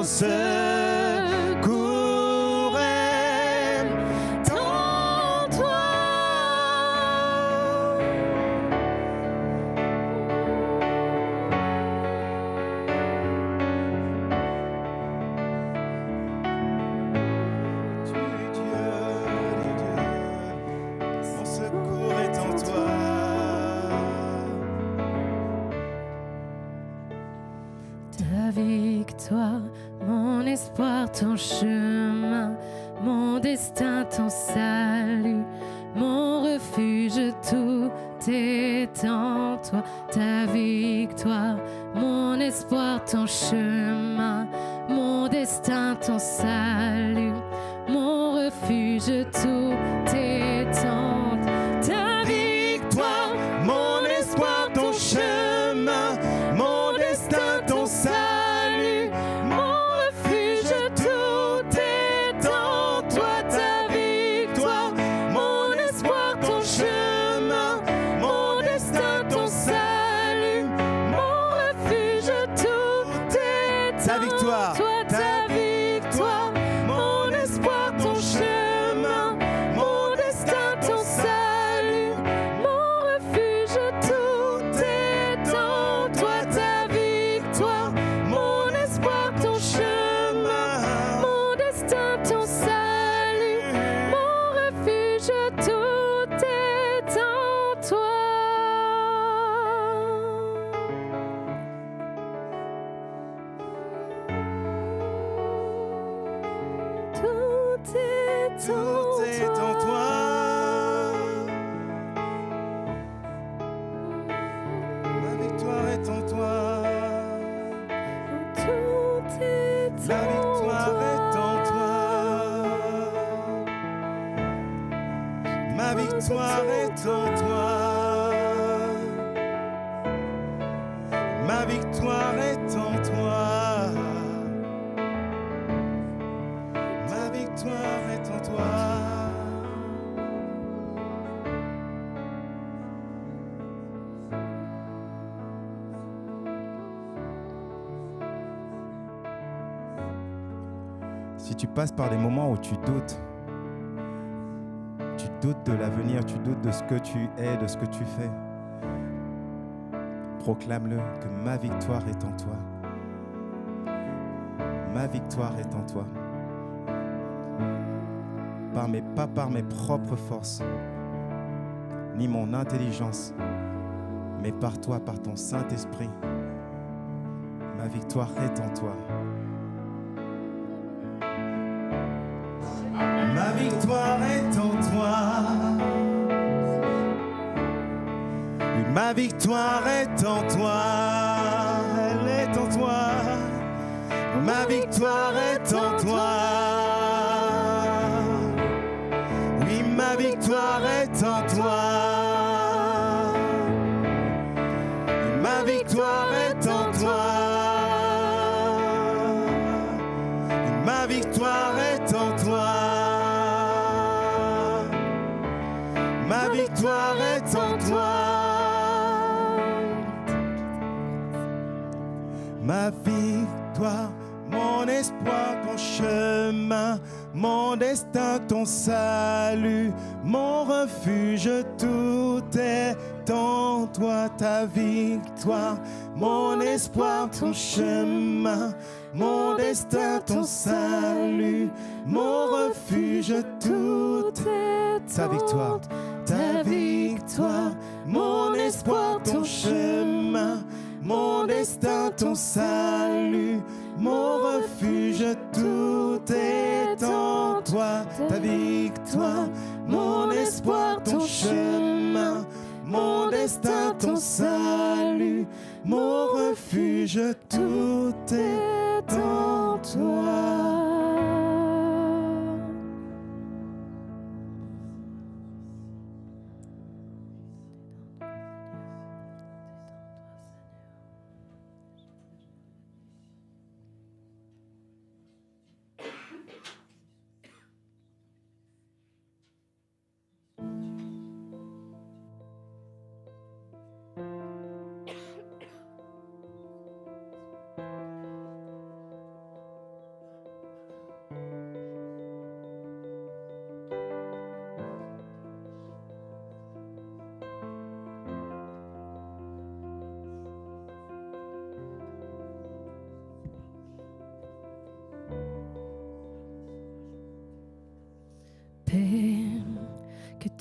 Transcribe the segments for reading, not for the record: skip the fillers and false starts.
mon secours est en toi. Tu es Dieu, mon secours est en toi. Ta victoire, mon espoir, ton chemin, mon destin, ton salut, mon refuge, tout est en toi. Ta victoire, mon espoir, ton chemin, mon destin, ton salut, mon refuge, tout est en toi. Ta Victoire, mon espoir, ton chemin, mon destin, ton salut, mon refuge, tout est en toi. Ta victoire, mon espoir, ton chemin, mon destin, ton salut, mon refuge, tout est ta victoire, ta victoire, mon espoir, ton chemin, mon destin, ton salut, mon refuge, tout est en toi. Ta victoire, mon espoir, ton chemin, mon destin, ton salut, mon refuge, tout est en toi. Tout est tout est en toi. Ma victoire est en toi. Tout est La en victoire est en toi. Ma victoire est en toi. Ma victoire est en toi. Ma victoire est en toi. Si tu passes par des moments où tu doutes de l'avenir, tu doutes de ce que tu es, de ce que tu fais, proclame-le que ma victoire est en toi. Ma victoire est en toi. Pas par mes propres forces, ni mon intelligence, mais par toi, par ton Saint-Esprit. Ma victoire est en toi. Ma victoire est en toi. Oui, ma victoire est en toi. Elle est en toi. Ma victoire est en toi. Oui, ma victoire est en toi. Ma victoire est en toi. Ma victoire est en toi. Ma victoire est en toi. Ma victoire, mon espoir, ton chemin, mon destin, ton salut, mon refuge, tout est en toi. Ta victoire, mon espoir, ton chemin, mon destin, ton salut, mon refuge, tout est ta victoire, ta victoire, mon espoir, ton chemin, mon destin, ton salut, mon refuge, tout est en toi. Ta victoire, mon espoir, ton chemin, mon destin, ton salut, mon refuge, tout est en toi.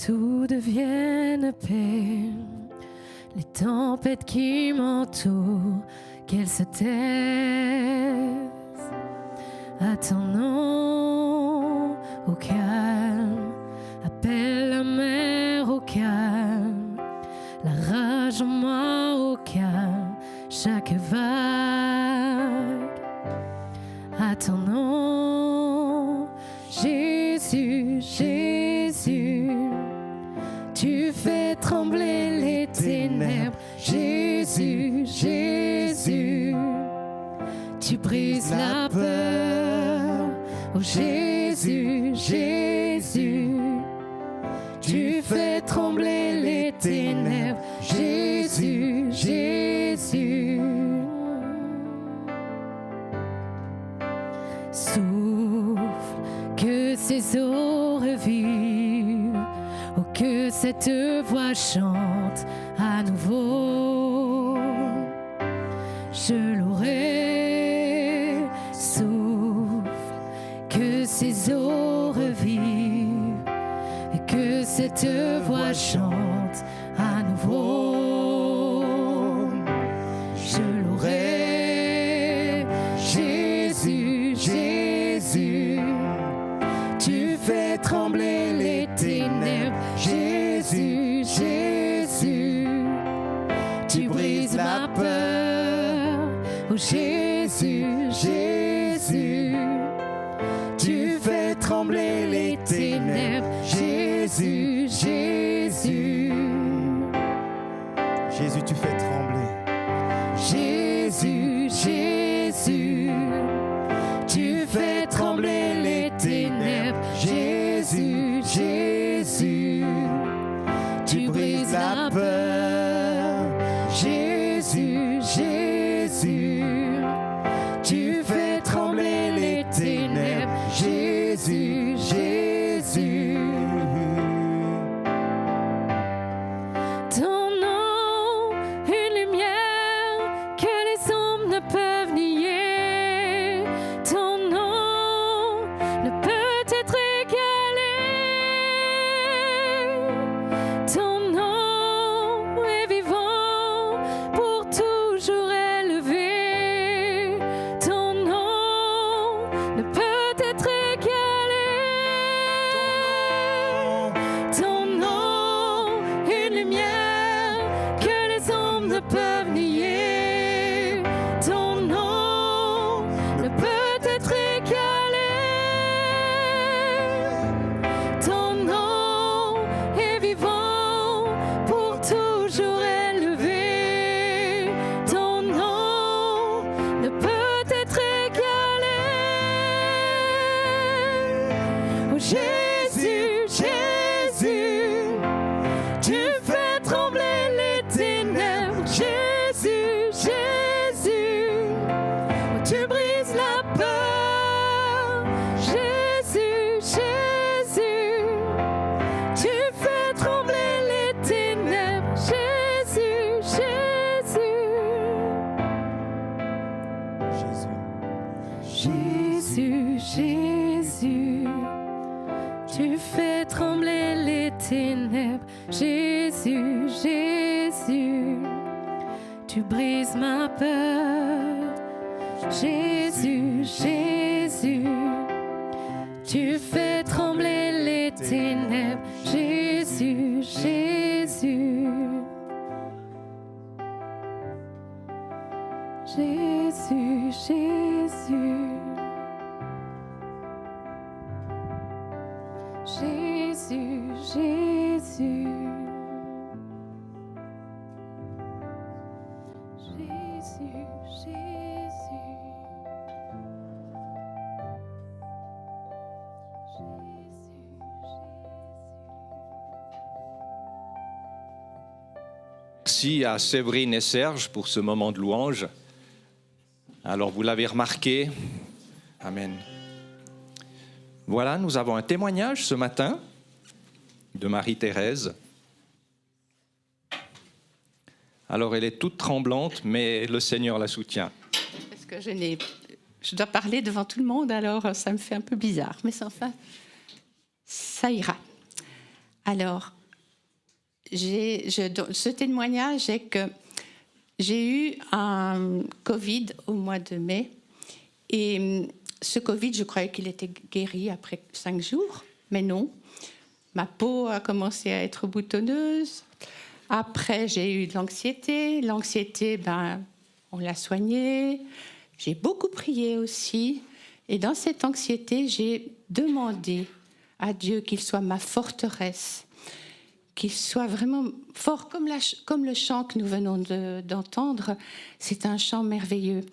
tout devienne paix, les tempêtes qui m'entourent, qu'elles se taisent. À ton nom, au calme, appelle la mer au calme, la rage en moi au calme, chaque vague. À ton nom, Jésus, Jésus, tu fais trembler les ténèbres. Jésus, Jésus, tu brises la peur. Oh Jésus, Jésus, tu fais trembler les ténèbres. Jésus, Jésus. Souffle, que ces eaux revivent, oh que cette voix chante à nouveau. Je louerai, souffle, que ces eaux revivent, et que cette voix chante à nouveau. Je louerai, Jésus, Jésus, tu fais trembler les ténèbres. Jésus, Jésus, tu brises la peur. Oh Jésus, Jésus, tu fais trembler les ténèbres. Jésus, Jésus, Jésus, tu fais trembler. Jésus, Jésus, tu fais trembler les ténèbres. Jésus, Jésus, tu brises la peur. Jésus, Jésus, tu fais trembler les ténèbres. Jésus, Jésus. Ton nom, une lumière que les hommes ne peuvent nier. Ton nom ne peut être égalé. Ton nom est vivant, pour toujours élevé. Ton nom ne peut être égalé. Ton nom, une lumière que les hommes ne peuvent nier. Ton nom ne peut être égalé. Ton nom est vivant, pour toujours élevé. Ton nom ne peut être égalé. Oh Jésus, Jésus, tu fais trembler les ténèbres. Jésus, Jésus, tu brises la peur. Jésus, Jésus, tu fais trembler les ténèbres. Jésus, Jésus. Jésus, Jésus, Jésus, tu fais trembler les ténèbres. Jésus, Jésus, tu brises ma peur. Jésus, Jésus, tu fais trembler les ténèbres. Jésus, Jésus. Jésus, Jésus. Jésus, Jésus. Jésus, Jésus. Merci à Séverine et Serge pour ce moment de louange. Alors, vous l'avez remarqué. Amen. Voilà, nous avons un témoignage ce matin de Marie-Thérèse. Alors, elle est toute tremblante, mais le Seigneur la soutient. Parce que je dois parler devant tout le monde, alors ça me fait un peu bizarre. Mais enfin, ça ira. Alors, ce témoignage est que j'ai eu un Covid au mois de mai. Et ce Covid, je croyais qu'il était guéri après 5 jours, mais non. Ma peau a commencé à être boutonneuse. Après, j'ai eu de l'anxiété. L'anxiété, on l'a soignée. J'ai beaucoup prié aussi. Et dans cette anxiété, j'ai demandé à Dieu qu'il soit ma forteresse, qu'il soit vraiment fort, comme le chant que nous venons d'entendre. C'est un chant merveilleux.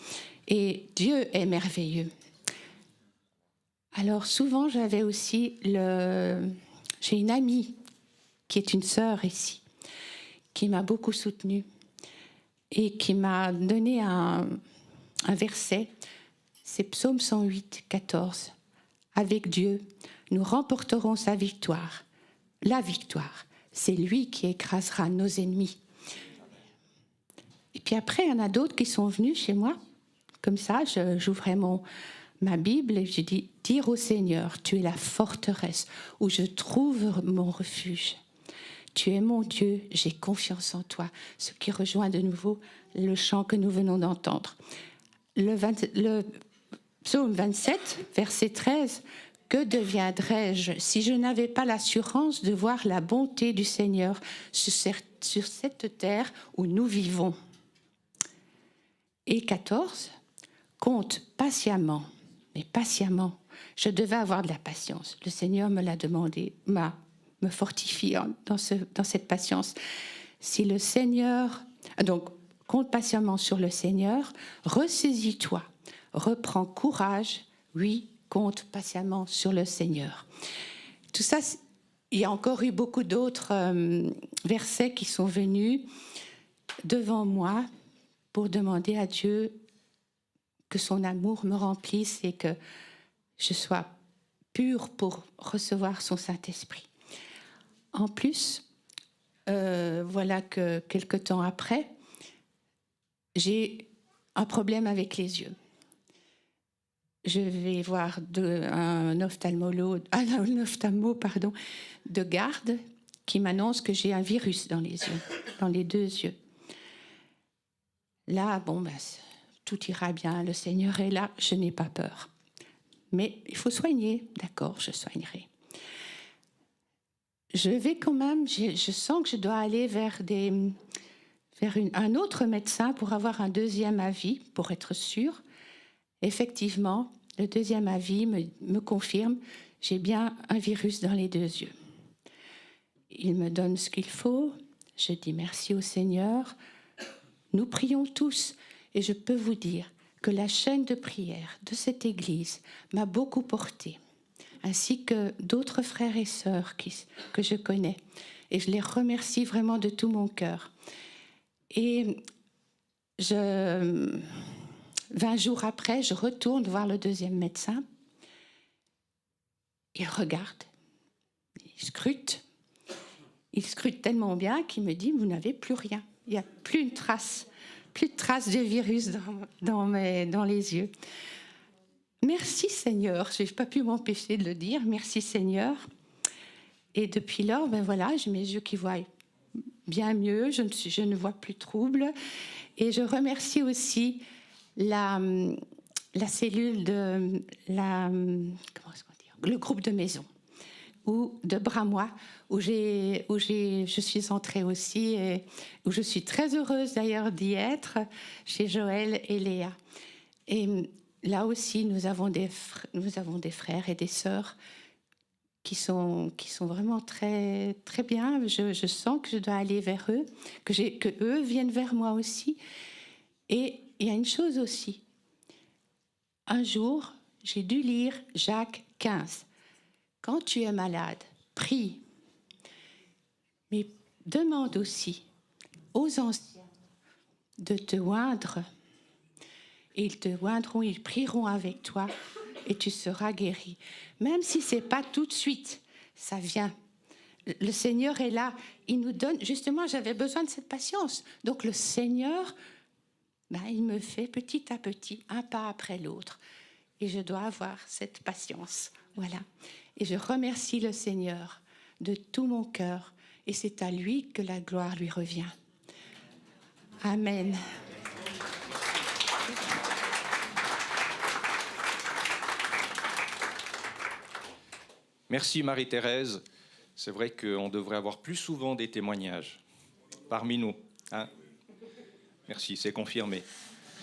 Et Dieu est merveilleux. Alors souvent, j'avais aussi j'ai une amie qui est une sœur ici, qui m'a beaucoup soutenue et qui m'a donné un verset. C'est Psaume 108, 14. Avec Dieu, nous remporterons sa victoire. La victoire, c'est lui qui écrasera nos ennemis. Et puis après, il y en a d'autres qui sont venus chez moi. Comme ça, j'ouvrais ma Bible et je dis « Dire au Seigneur, tu es la forteresse où je trouve mon refuge. Tu es mon Dieu, j'ai confiance en toi. » Ce qui rejoint de nouveau le chant que nous venons d'entendre. Le psaume 27, verset 13, « Que deviendrais-je si je n'avais pas l'assurance de voir la bonté du Seigneur sur cette terre où nous vivons ?» Et 14, « Compte patiemment, mais patiemment. » Je devais avoir de la patience. Le Seigneur me l'a demandé, me fortifie dans cette patience. Si le Seigneur... Donc, compte patiemment sur le Seigneur, ressaisis-toi, reprends courage, oui, compte patiemment sur le Seigneur. Tout ça, il y a encore eu beaucoup d'autres versets qui sont venus devant moi pour demander à Dieu que son amour me remplisse et que je sois pure pour recevoir son Saint-Esprit. En plus, voilà que quelque temps après, j'ai un problème avec les yeux. Je vais voir un ophtalmo de garde qui m'annonce que j'ai un virus dans les yeux, dans les 2 yeux. Là, tout ira bien, le Seigneur est là, je n'ai pas peur. Mais il faut soigner, d'accord, je soignerai. Je vais quand même, je sens que je dois aller vers un autre médecin pour avoir un deuxième avis, pour être sûre. Effectivement, le deuxième avis me confirme, j'ai bien un virus dans les 2 yeux. Il me donne ce qu'il faut, je dis merci au Seigneur. Nous prions tous, et je peux vous dire que la chaîne de prière de cette Église m'a beaucoup portée, ainsi que d'autres frères et sœurs que je connais. Et je les remercie vraiment de tout mon cœur. Et 20 jours après, je retourne voir le deuxième médecin. Il regarde, il scrute tellement bien qu'il me dit « Vous n'avez plus rien, il n'y a plus de trace de virus dans les yeux. » Merci Seigneur, je n'ai pas pu m'empêcher de le dire, merci Seigneur. Et depuis lors, voilà, j'ai mes yeux qui voient bien mieux, je ne vois plus de troubles. Et je remercie aussi la cellule le groupe de maison ou de Bramois, où je suis entrée aussi et où je suis très heureuse d'ailleurs d'y être, chez Joël et Léa. Et là aussi, nous avons des frères et des sœurs qui sont vraiment très, très bien. Je sens que je dois aller vers eux, que eux viennent vers moi aussi. Et il y a une chose aussi. Un jour, j'ai dû lire Jacques 15. Quand tu es malade, prie. Mais demande aussi aux anciens de te oindre. Et ils te oindront, ils prieront avec toi et tu seras guéri. Même si ce n'est pas tout de suite, ça vient. Le Seigneur est là, il nous donne... Justement, j'avais besoin de cette patience. Donc le Seigneur, il me fait petit à petit, un pas après l'autre. Et je dois avoir cette patience. Voilà. Et je remercie le Seigneur de tout mon cœur. et c'est à lui que la gloire lui revient. Amen. Merci Marie-Thérèse. C'est vrai qu'on devrait avoir plus souvent des témoignages parmi nous. Hein? Merci, c'est confirmé.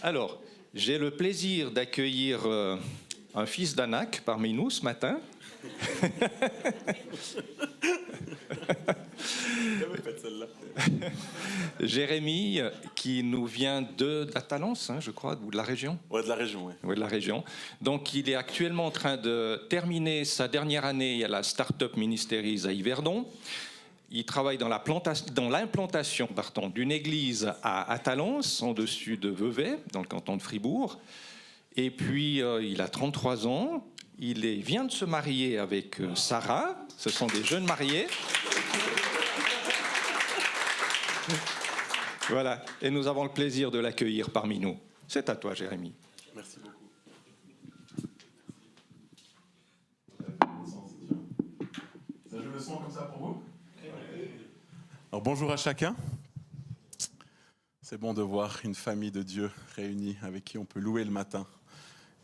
Alors, j'ai le plaisir d'accueillir un fils d'Anak parmi nous ce matin. Jérémy, qui nous vient de la Talence, hein, je crois, ou de la région. Ouais, de la région, oui. Oui, de la région. Donc, il est actuellement en train de terminer sa dernière année à la Start-up Ministérise à Yverdon. Il travaille dans l'implantation d'une église à Talence, en-dessus de Vevey, dans le canton de Fribourg. Et puis, il a 33 ans. Il vient de se marier avec Sarah. Ce sont des jeunes mariés. Voilà. Et nous avons le plaisir de l'accueillir parmi nous. C'est à toi, Jérémy. Merci beaucoup. Ça joue le son comme ça pour vous? Alors, bonjour à chacun. C'est bon de voir une famille de Dieu réunie avec qui on peut louer le matin.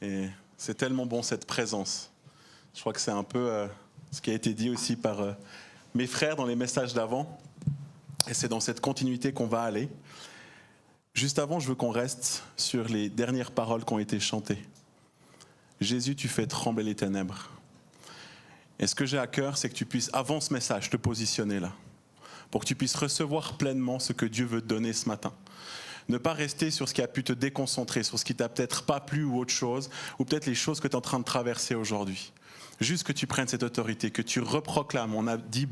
Et c'est tellement bon cette présence. Je crois que c'est un peu ce qui a été dit aussi par mes frères dans les messages d'avant. Et c'est dans cette continuité qu'on va aller. Juste avant, je veux qu'on reste sur les dernières paroles qui ont été chantées. Jésus, tu fais trembler les ténèbres. Et ce que j'ai à cœur, c'est que tu puisses, avant ce message, te positionner là. Pour que tu puisses recevoir pleinement ce que Dieu veut te donner ce matin. Ne pas rester sur ce qui a pu te déconcentrer, sur ce qui t'a peut-être pas plu ou autre chose, ou peut-être les choses que tu es en train de traverser aujourd'hui. Juste que tu prennes cette autorité, que tu reproclames. On a dit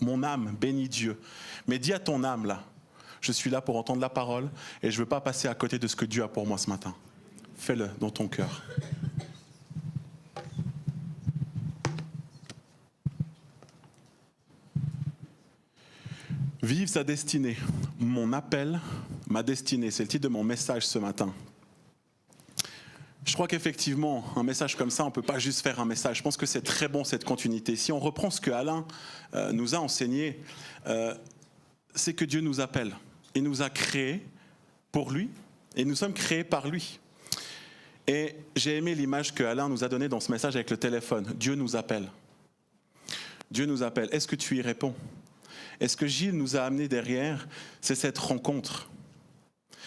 mon âme bénit Dieu. Mais dis à ton âme là, je suis là pour entendre la parole et je ne veux pas passer à côté de ce que Dieu a pour moi ce matin. Fais-le dans ton cœur. Vive sa destinée. Mon appel, ma destinée, c'est le titre de mon message ce matin. Je crois qu'effectivement, un message comme ça, on ne peut pas juste faire un message. Je pense que c'est très bon cette continuité. Si on reprend ce que Alain nous a enseigné, c'est que Dieu nous appelle. Il nous a créés pour lui et nous sommes créés par lui. Et j'ai aimé l'image que Alain nous a donnée dans ce message avec le téléphone. Dieu nous appelle. Dieu nous appelle. Est-ce que tu y réponds ? Et ce que Gilles nous a amené derrière, c'est cette rencontre.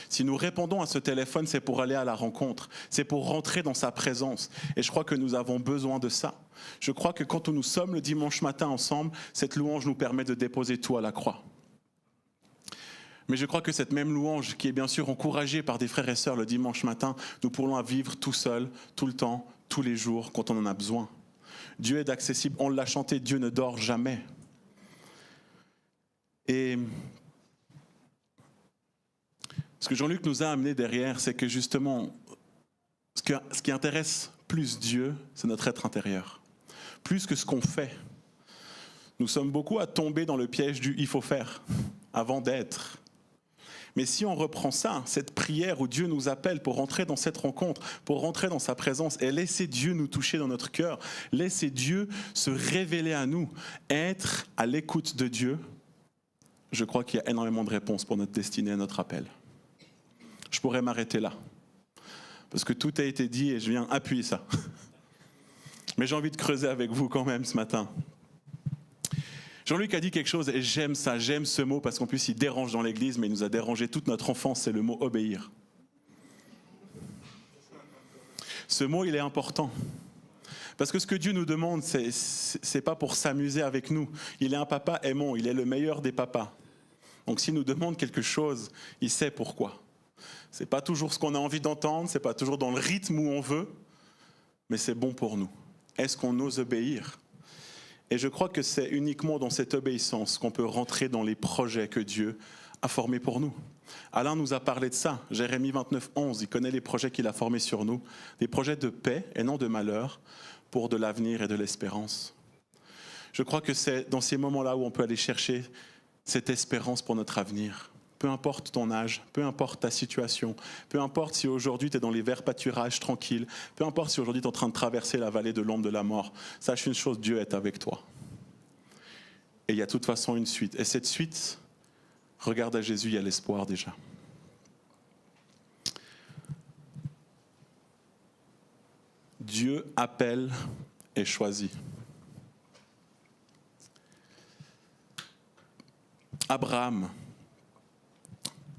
Si nous répondons à ce téléphone, c'est pour aller à la rencontre, c'est pour rentrer dans sa présence. Et je crois que nous avons besoin de ça. Je crois que quand nous sommes le dimanche matin ensemble, cette louange nous permet de déposer tout à la croix. Mais je crois que cette même louange, qui est bien sûr encouragée par des frères et sœurs le dimanche matin, nous pourrons la vivre tout seul, tout le temps, tous les jours, quand on en a besoin. Dieu est accessible, on l'a chanté, Dieu ne dort jamais. Et ce que Jean-Luc nous a amené derrière, c'est que justement, ce qui intéresse plus Dieu, c'est notre être intérieur. Plus que ce qu'on fait. Nous sommes beaucoup à tomber dans le piège du « il faut faire » avant d'être. Mais si on reprend ça, cette prière où Dieu nous appelle pour rentrer dans cette rencontre, pour rentrer dans sa présence et laisser Dieu nous toucher dans notre cœur, laisser Dieu se révéler à nous, être à l'écoute de Dieu, je crois qu'il y a énormément de réponses pour notre destinée et notre appel. Je pourrais m'arrêter là, parce que tout a été dit et je viens appuyer ça. Mais j'ai envie de creuser avec vous quand même ce matin. Jean-Luc a dit quelque chose et j'aime ça, j'aime ce mot parce qu'en plus il dérange dans l'église, mais il nous a dérangé toute notre enfance, c'est le mot obéir. Ce mot, il est important. Parce que ce que Dieu nous demande, c'est pas pour s'amuser avec nous. Il est un papa aimant, il est le meilleur des papas. Donc s'il nous demande quelque chose, il sait pourquoi. C'est pas toujours ce qu'on a envie d'entendre, c'est pas toujours dans le rythme où on veut, mais c'est bon pour nous. Est-ce qu'on ose obéir ? Et je crois que c'est uniquement dans cette obéissance qu'on peut rentrer dans les projets que Dieu a formés pour nous. Alain nous a parlé de ça, Jérémie 29, 11, il connaît les projets qu'il a formés sur nous, des projets de paix et non de malheur, pour de l'avenir et de l'espérance. Je crois que c'est dans ces moments-là où on peut aller chercher cette espérance pour notre avenir. Peu importe ton âge, peu importe ta situation, peu importe si aujourd'hui tu es dans les verts pâturages tranquilles, peu importe si aujourd'hui tu es en train de traverser la vallée de l'ombre de la mort, sache une chose, Dieu est avec toi. Et il y a de toute façon une suite. Et cette suite, regarde à Jésus, il y a l'espoir déjà. Dieu appelle et choisit. Abraham,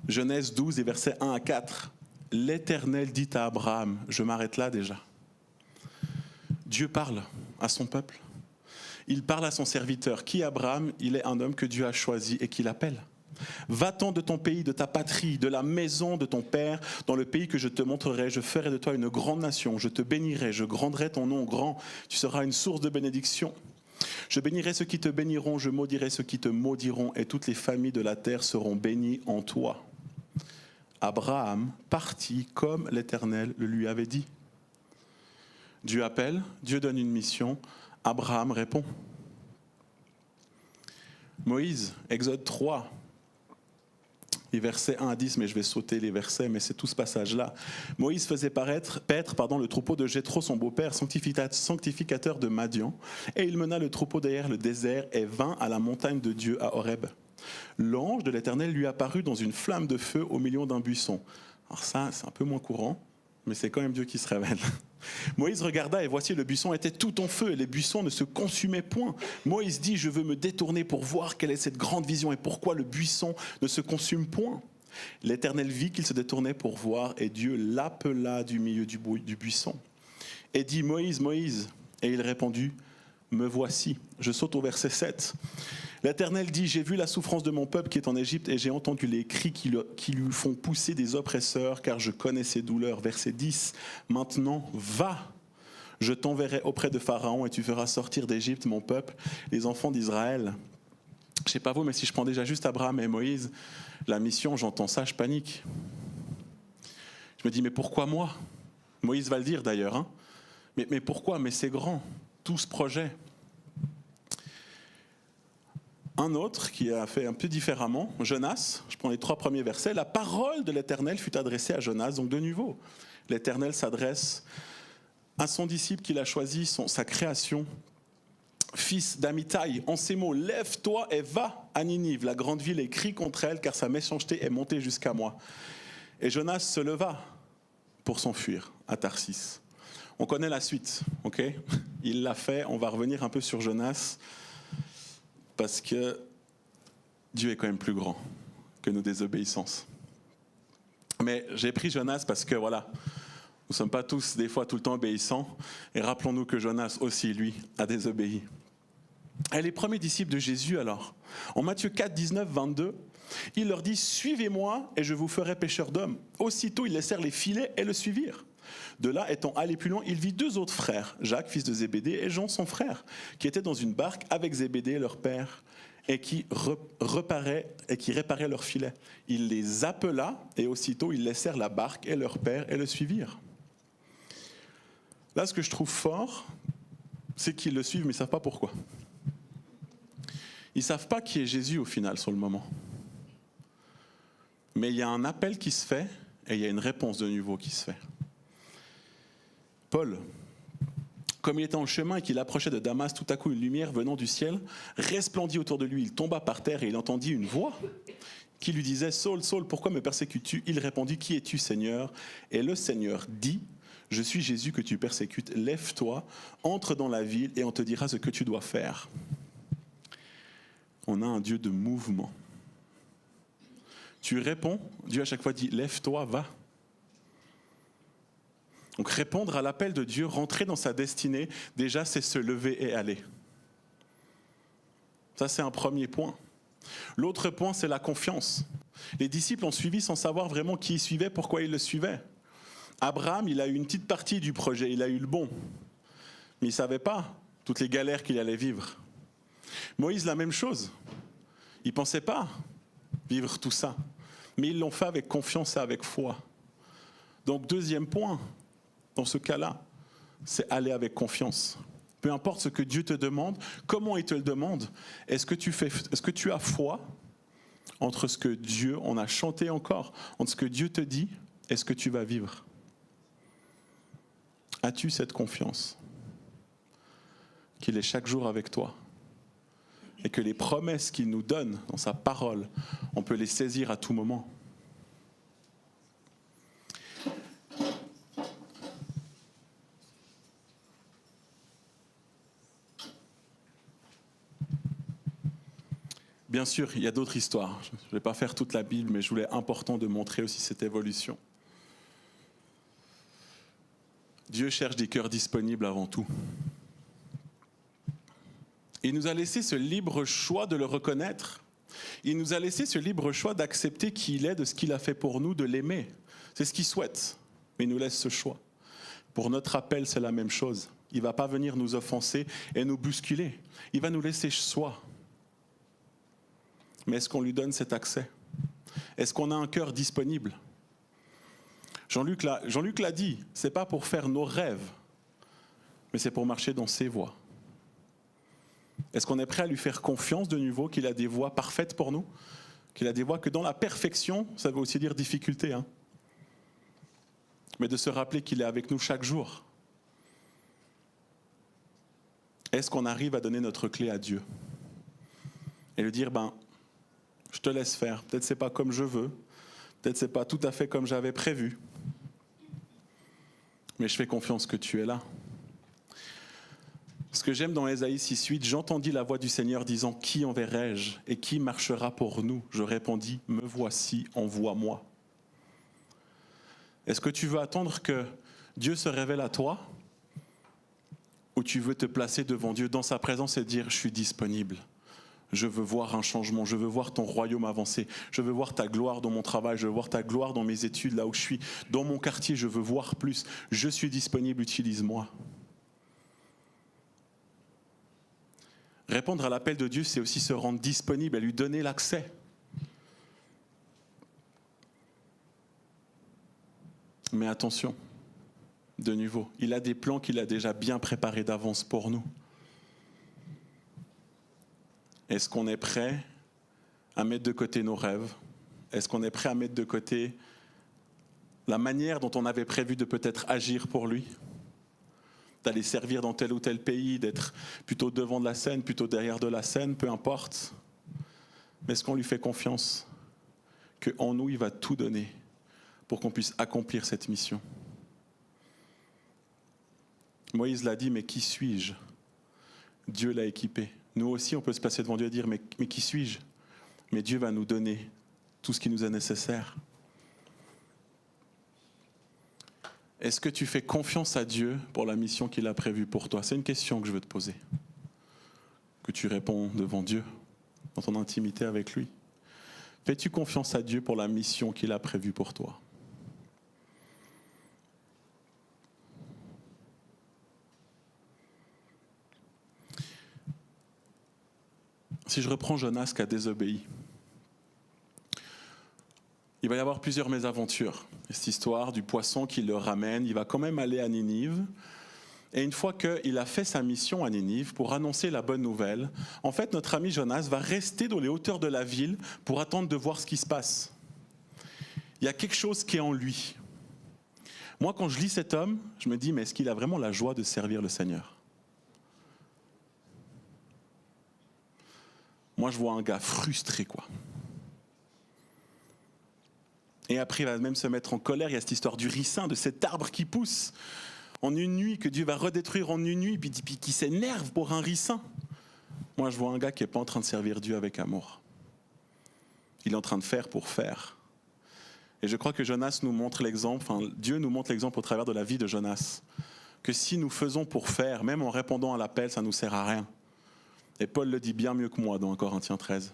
Genèse 12 et versets 1 à 4. L'Éternel dit à Abraham, je m'arrête là déjà. Dieu parle à son peuple. Il parle à son serviteur. Qui est Abraham? Il est un homme que Dieu a choisi et qu'il appelle. Va-t'en de ton pays, de ta patrie, de la maison de ton père, dans le pays que je te montrerai. Je ferai de toi une grande nation. Je te bénirai, je rendrai ton nom grand. Tu seras une source de bénédiction. Je bénirai ceux qui te béniront, je maudirai ceux qui te maudiront, et toutes les familles de la terre seront bénies en toi. Abraham partit comme l'Éternel le lui avait dit. Dieu appelle, Dieu donne une mission, Abraham répond. Moïse, Exode 3, les versets 1 à 10, mais je vais sauter les versets, mais c'est tout ce passage-là. Moïse faisait paître le troupeau de Jéthro, son beau-père, sanctificateur de Madian, et il mena le troupeau derrière le désert et vint à la montagne de Dieu à Horeb. L'ange de l'Éternel lui apparut dans une flamme de feu au milieu d'un buisson. Alors ça, c'est un peu moins courant, mais c'est quand même Dieu qui se révèle. Moïse regarda et voici le buisson était tout en feu et les buissons ne se consumaient point. Moïse dit, je veux me détourner pour voir quelle est cette grande vision et pourquoi le buisson ne se consume point. L'Éternel vit qu'il se détournait pour voir et Dieu l'appela du milieu du buisson et dit, Moïse, Moïse. Et il répondit, me voici. Je saute au verset 7. L'Éternel dit, j'ai vu la souffrance de mon peuple qui est en Égypte et j'ai entendu les cris qui lui font pousser des oppresseurs car je connais ses douleurs. Verset 10, maintenant va, je t'enverrai auprès de Pharaon et tu feras sortir d'Égypte mon peuple, les enfants d'Israël. Je ne sais pas vous, mais si je prends déjà juste Abraham et Moïse, la mission, j'entends ça, je panique. Je me dis, mais pourquoi moi? Moïse va le dire d'ailleurs. Hein, mais pourquoi? Mais c'est grand, tout ce projet. Un autre qui a fait un peu différemment, Jonas, je prends les 3 premiers versets, la parole de l'Éternel fut adressée à Jonas, donc de nouveau, l'Éternel s'adresse à son disciple qu'il a choisi, sa création, fils d'Amittai, en ces mots, lève-toi et va à Ninive, la grande ville, et crie contre elle, car sa méchanceté est montée jusqu'à moi. Et Jonas se leva pour s'enfuir à Tarsis. On connaît la suite, ok? Il l'a fait, on va revenir un peu sur Jonas, parce que Dieu est quand même plus grand que nos désobéissances. Mais j'ai pris Jonas parce que voilà, nous ne sommes pas tous des fois tout le temps obéissants. Et rappelons-nous que Jonas aussi, lui, a désobéi. Et les premiers disciples de Jésus alors, en Matthieu 4, 19, 22, il leur dit « Suivez-moi et je vous ferai pécheurs d'hommes ». Aussitôt, ils laissèrent les filets et le suivirent. De là, étant allé plus loin, il vit 2 autres frères, Jacques, fils de Zébédée, et Jean, son frère, qui étaient dans une barque avec Zébédée, leur père, et qui réparaient leurs filets. Il les appela, et aussitôt, ils laissèrent la barque et leur père et le suivirent. Là, ce que je trouve fort, c'est qu'ils le suivent, mais ils ne savent pas pourquoi. Ils ne savent pas qui est Jésus au final, sur le moment. Mais il y a un appel qui se fait, et il y a une réponse de nouveau qui se fait. Paul, comme il était en chemin et qu'il approchait de Damas, tout à coup une lumière venant du ciel resplendit autour de lui. Il tomba par terre et il entendit une voix qui lui disait « Saul, Saul, pourquoi me persécutes-tu » Il répondit « Qui es-tu, Seigneur » Et le Seigneur dit « Je suis Jésus que tu persécutes. Lève-toi, entre dans la ville et on te dira ce que tu dois faire. » On a un Dieu de mouvement. Tu réponds, Dieu à chaque fois dit « Lève-toi, va ». Donc répondre à l'appel de Dieu, rentrer dans sa destinée, déjà c'est se lever et aller. Ça c'est un premier point. L'autre point c'est la confiance. Les disciples ont suivi sans savoir vraiment qui ils suivaient, pourquoi ils le suivaient. Abraham, il a eu une petite partie du projet, il a eu le bon. Mais il ne savait pas toutes les galères qu'il allait vivre. Moïse, la même chose. Il ne pensait pas vivre tout ça. Mais ils l'ont fait avec confiance et avec foi. Donc deuxième point, dans ce cas-là, c'est aller avec confiance. Peu importe ce que Dieu te demande, comment il te le demande, est-ce que tu as foi entre ce que Dieu, on a chanté encore, entre ce que Dieu te dit et ce que tu vas vivre? As-tu cette confiance qu'il est chaque jour avec toi? et que les promesses qu'il nous donne dans sa parole, on peut les saisir à tout moment. Bien sûr, il y a d'autres histoires. Je ne vais pas faire toute la Bible, mais je voulais important de montrer aussi cette évolution. Dieu cherche des cœurs disponibles avant tout. Il nous a laissé ce libre choix de le reconnaître. Il nous a laissé ce libre choix d'accepter qui il est, de ce qu'il a fait pour nous, de l'aimer. C'est ce qu'il souhaite, mais il nous laisse ce choix. Pour notre appel, c'est la même chose. Il ne va pas venir nous offenser et nous bousculer. Il va nous laisser soi. Mais est-ce qu'on lui donne cet accès? Est-ce qu'on a un cœur disponible? Jean-Luc l'a dit, ce n'est pas pour faire nos rêves, mais c'est pour marcher dans ses voies. Est-ce qu'on est prêt à lui faire confiance de nouveau, qu'il a des voies parfaites pour nous? Qu'il a des voies que dans la perfection, ça veut aussi dire difficulté, hein? Mais de se rappeler qu'il est avec nous chaque jour. Est-ce qu'on arrive à donner notre clé à Dieu? Et lui dire, je te laisse faire. Peut-être c'est pas comme je veux. Peut-être c'est pas tout à fait comme j'avais prévu. Mais je fais confiance que tu es là. Ce que j'aime dans Ésaïe 6:8, j'entendis la voix du Seigneur disant, qui enverrai-je et qui marchera pour nous? Je répondis, me voici, envoie-moi. Est-ce que tu veux attendre que Dieu se révèle à toi? Ou tu veux te placer devant Dieu dans sa présence et dire, je suis disponible? Je veux voir un changement, je veux voir ton royaume avancer, je veux voir ta gloire dans mon travail, je veux voir ta gloire dans mes études, là où je suis, dans mon quartier, je veux voir plus. Je suis disponible, utilise-moi. Répondre à l'appel de Dieu, c'est aussi se rendre disponible et lui donner l'accès. Mais attention, de nouveau, il a des plans qu'il a déjà bien préparés d'avance pour nous. Est-ce qu'on est prêt à mettre de côté nos rêves? Est-ce qu'on est prêt à mettre de côté la manière dont on avait prévu de peut-être agir pour lui? D'aller servir dans tel ou tel pays, d'être plutôt devant de la scène, plutôt derrière de la scène, peu importe. Mais est-ce qu'on lui fait confiance qu'en nous, il va tout donner pour qu'on puisse accomplir cette mission? Moïse l'a dit, mais qui suis-je? Dieu l'a équipé. Nous aussi, on peut se placer devant Dieu et dire, mais qui suis-je? Mais Dieu va nous donner tout ce qui nous est nécessaire. Est-ce que tu fais confiance à Dieu pour la mission qu'il a prévue pour toi? C'est une question que je veux te poser. Que tu réponds devant Dieu, dans ton intimité avec lui. Fais-tu confiance à Dieu pour la mission qu'il a prévue pour toi? Si je reprends Jonas qui a désobéi, il va y avoir plusieurs mésaventures. Cette histoire du poisson qui le ramène, il va quand même aller à Ninive. Et une fois qu'il a fait sa mission à Ninive pour annoncer la bonne nouvelle, en fait, notre ami Jonas va rester dans les hauteurs de la ville pour attendre de voir ce qui se passe. Il y a quelque chose qui est en lui. Moi, quand je lis cet homme, je me dis, mais est-ce qu'il a vraiment la joie de servir le Seigneur? Moi, je vois un gars frustré, quoi. Et après, il va même se mettre en colère. Il y a cette histoire du ricin, de cet arbre qui pousse en une nuit, que Dieu va redétruire en une nuit, puis qui s'énerve pour un ricin. Moi, je vois un gars qui n'est pas en train de servir Dieu avec amour. Il est en train de faire pour faire. Et je crois que Jonas nous montre l'exemple, Dieu nous montre l'exemple au travers de la vie de Jonas, que si nous faisons pour faire, même en répondant à l'appel, ça ne nous sert à rien. Et Paul le dit bien mieux que moi dans 1 Corinthiens 13.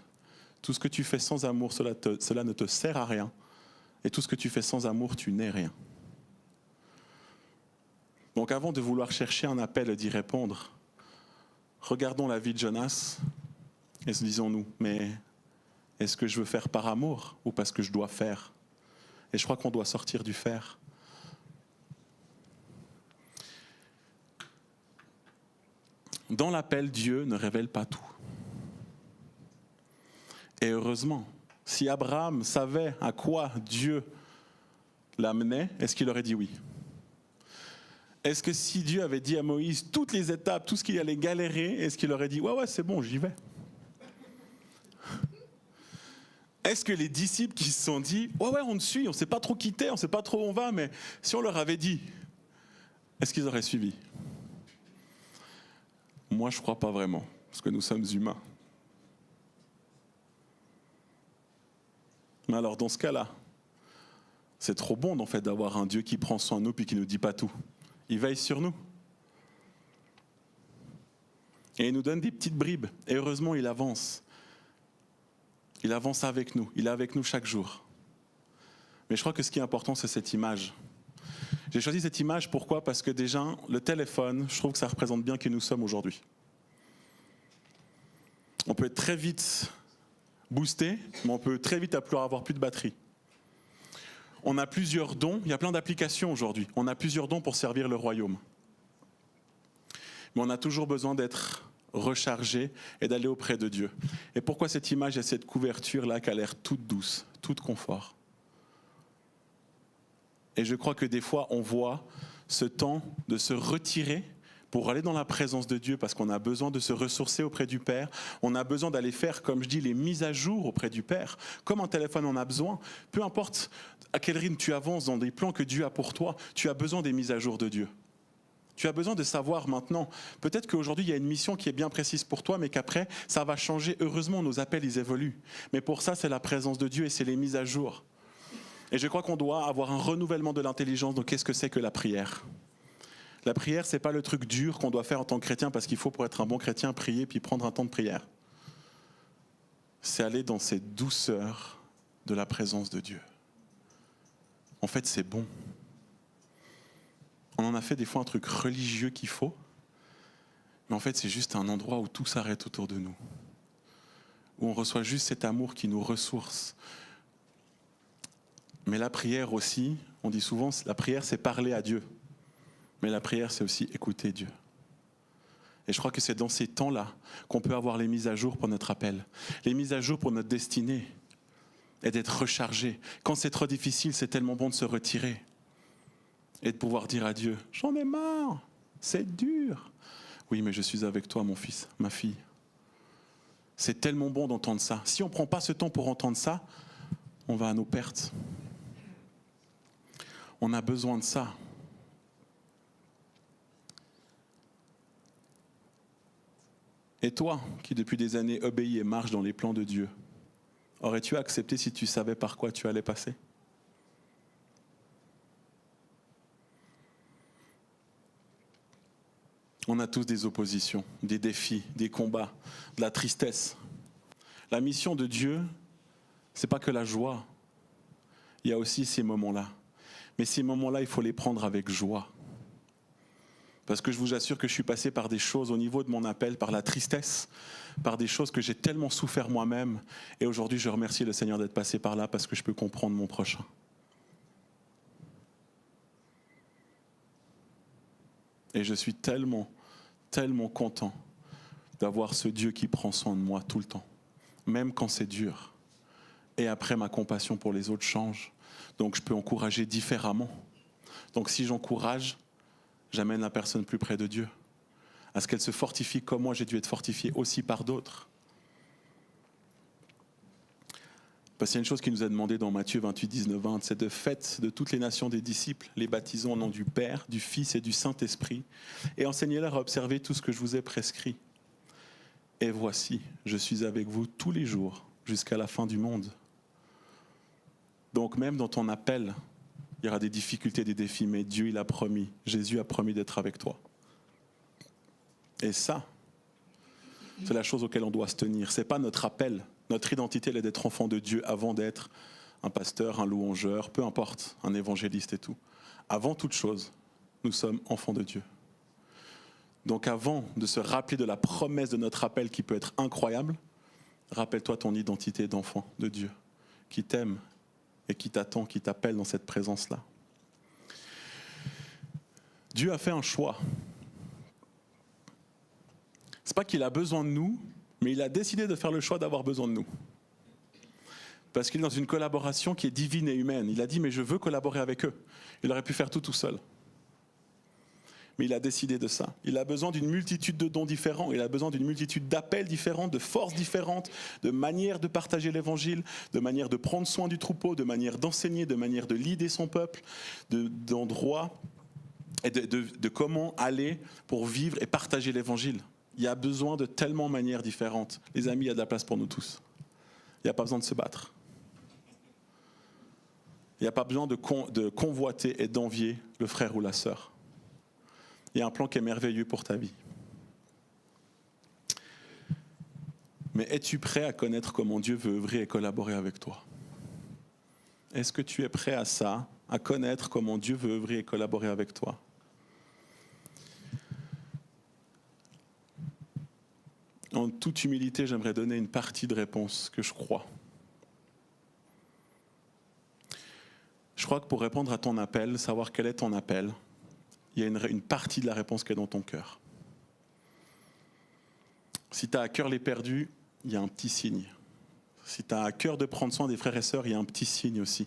Tout ce que tu fais sans amour, cela ne te sert à rien. Et tout ce que tu fais sans amour, tu n'es rien. Donc avant de vouloir chercher un appel et d'y répondre, regardons la vie de Jonas et disons-nous, mais est-ce que je veux faire par amour ou parce que je dois faire? Et je crois qu'on doit sortir du faire. Dans l'appel, Dieu ne révèle pas tout. Et heureusement, si Abraham savait à quoi Dieu l'amenait, est-ce qu'il aurait dit oui? Est-ce que si Dieu avait dit à Moïse toutes les étapes, tout ce qu'il allait galérer, est-ce qu'il aurait dit ouais, c'est bon, j'y vais? Est-ce que les disciples qui se sont dit « Ouais, on te suit, on ne sait pas trop quitter, on ne sait pas trop où on va, mais si on leur avait dit, est-ce qu'ils auraient suivi ?» Moi, je ne crois pas vraiment, parce que nous sommes humains. Mais alors, dans ce cas-là, c'est trop bon en fait d'avoir un Dieu qui prend soin de nous puis qui ne nous dit pas tout. Il veille sur nous. Et il nous donne des petites bribes. Et heureusement, il avance. Il avance avec nous. Il est avec nous chaque jour. Mais je crois que ce qui est important, c'est cette image. J'ai choisi cette image, pourquoi ? Parce que déjà, le téléphone, je trouve que ça représente bien qui nous sommes aujourd'hui. On peut être très vite boosté, mais on peut très vite avoir plus de batterie. On a plusieurs dons, il y a plein d'applications aujourd'hui. On a plusieurs dons pour servir le royaume. Mais on a toujours besoin d'être rechargé et d'aller auprès de Dieu. Et pourquoi cette image et cette couverture-là qui a l'air toute douce, toute confort ? Et je crois que des fois, on voit ce temps de se retirer pour aller dans la présence de Dieu parce qu'on a besoin de se ressourcer auprès du Père. On a besoin d'aller faire, comme je dis, les mises à jour auprès du Père. Comme un téléphone en a besoin. Peu importe à quel rythme tu avances dans des plans que Dieu a pour toi, tu as besoin des mises à jour de Dieu. Tu as besoin de savoir maintenant, peut-être qu'aujourd'hui il y a une mission qui est bien précise pour toi, mais qu'après ça va changer. Heureusement, nos appels, ils évoluent. Mais pour ça, c'est la présence de Dieu et c'est les mises à jour. Et je crois qu'on doit avoir un renouvellement de l'intelligence. Donc qu'est-ce que c'est que la prière ? La prière, ce n'est pas le truc dur qu'on doit faire en tant que chrétien, parce qu'il faut, pour être un bon chrétien, prier puis prendre un temps de prière. C'est aller dans cette douceur de la présence de Dieu. En fait, c'est bon. On en a fait des fois un truc religieux qu'il faut, mais en fait, c'est juste un endroit où tout s'arrête autour de nous, où on reçoit juste cet amour qui nous ressource. Mais la prière aussi, on dit souvent, la prière, c'est parler à Dieu. Mais la prière, c'est aussi écouter Dieu. Et je crois que c'est dans ces temps-là qu'on peut avoir les mises à jour pour notre appel, les mises à jour pour notre destinée, et d'être rechargé. Quand c'est trop difficile, c'est tellement bon de se retirer et de pouvoir dire à Dieu, « J'en ai marre, c'est dur. » Oui, mais je suis avec toi, mon fils, ma fille. C'est tellement bon d'entendre ça. Si on ne prend pas ce temps pour entendre ça, on va à nos pertes. On a besoin de ça. Et toi, qui depuis des années obéis et marches dans les plans de Dieu, aurais-tu accepté si tu savais par quoi tu allais passer ? On a tous des oppositions, des défis, des combats, de la tristesse. La mission de Dieu, c'est pas que la joie. Il y a aussi ces moments-là. Mais ces moments-là, il faut les prendre avec joie. Parce que je vous assure que je suis passé par des choses au niveau de mon appel, par la tristesse, par des choses que j'ai tellement souffert moi-même. Et aujourd'hui, je remercie le Seigneur d'être passé par là parce que je peux comprendre mon prochain. Et je suis tellement, tellement content d'avoir ce Dieu qui prend soin de moi tout le temps, même quand c'est dur. Et après, ma compassion pour les autres change. Donc, je peux encourager différemment. Donc, si j'encourage, j'amène la personne plus près de Dieu, à ce qu'elle se fortifie comme moi, j'ai dû être fortifié aussi par d'autres. Parce qu'il y a une chose qui nous est demandée dans Matthieu 28, 19, 20, c'est de faites de toutes les nations des disciples, les baptisons au nom du Père, du Fils et du Saint-Esprit, et enseignez-leur à observer tout ce que je vous ai prescrit. Et voici, je suis avec vous tous les jours, jusqu'à la fin du monde. Donc même dans ton appel, il y aura des difficultés, des défis, mais Dieu, il a promis, Jésus a promis d'être avec toi. Et ça, c'est la chose auquel on doit se tenir. Ce n'est pas notre appel. Notre identité, elle est d'être enfant de Dieu avant d'être un pasteur, un louangeur, peu importe, un évangéliste et tout. Avant toute chose, nous sommes enfants de Dieu. Donc avant de se rappeler de la promesse de notre appel qui peut être incroyable, rappelle-toi ton identité d'enfant de Dieu, qui t'aime et qui t'attend, qui t'appelle dans cette présence-là. Dieu a fait un choix. C'est pas qu'il a besoin de nous, mais il a décidé de faire le choix d'avoir besoin de nous. Parce qu'il est dans une collaboration qui est divine et humaine. Il a dit, mais je veux collaborer avec eux. Il aurait pu faire tout seul. mais il a décidé de ça. Il a besoin d'une multitude de dons différents, il a besoin d'une multitude d'appels différents, de forces différentes, de manières de partager l'évangile, de manières de prendre soin du troupeau, de manières d'enseigner, de manières de leader son peuple, d'endroits et de comment aller pour vivre et partager l'évangile. Il y a besoin de tellement de manières différentes. Les amis, il y a de la place pour nous tous. Il n'y a pas besoin de se battre. Il n'y a pas besoin de convoiter et d'envier le frère ou la sœur. Il y a un plan qui est merveilleux pour ta vie. Mais es-tu prêt à connaître comment Dieu veut œuvrer et collaborer avec toi? Est-ce que tu es prêt à ça, à connaître comment Dieu veut œuvrer et collaborer avec toi? En toute humilité, j'aimerais donner une partie de réponse que je crois. Je crois que pour répondre à ton appel, savoir quel est ton appel, il y a une partie de la réponse qui est dans ton cœur. Si tu as à cœur les perdus, il y a un petit signe. Si tu as à cœur de prendre soin des frères et sœurs, il y a un petit signe aussi.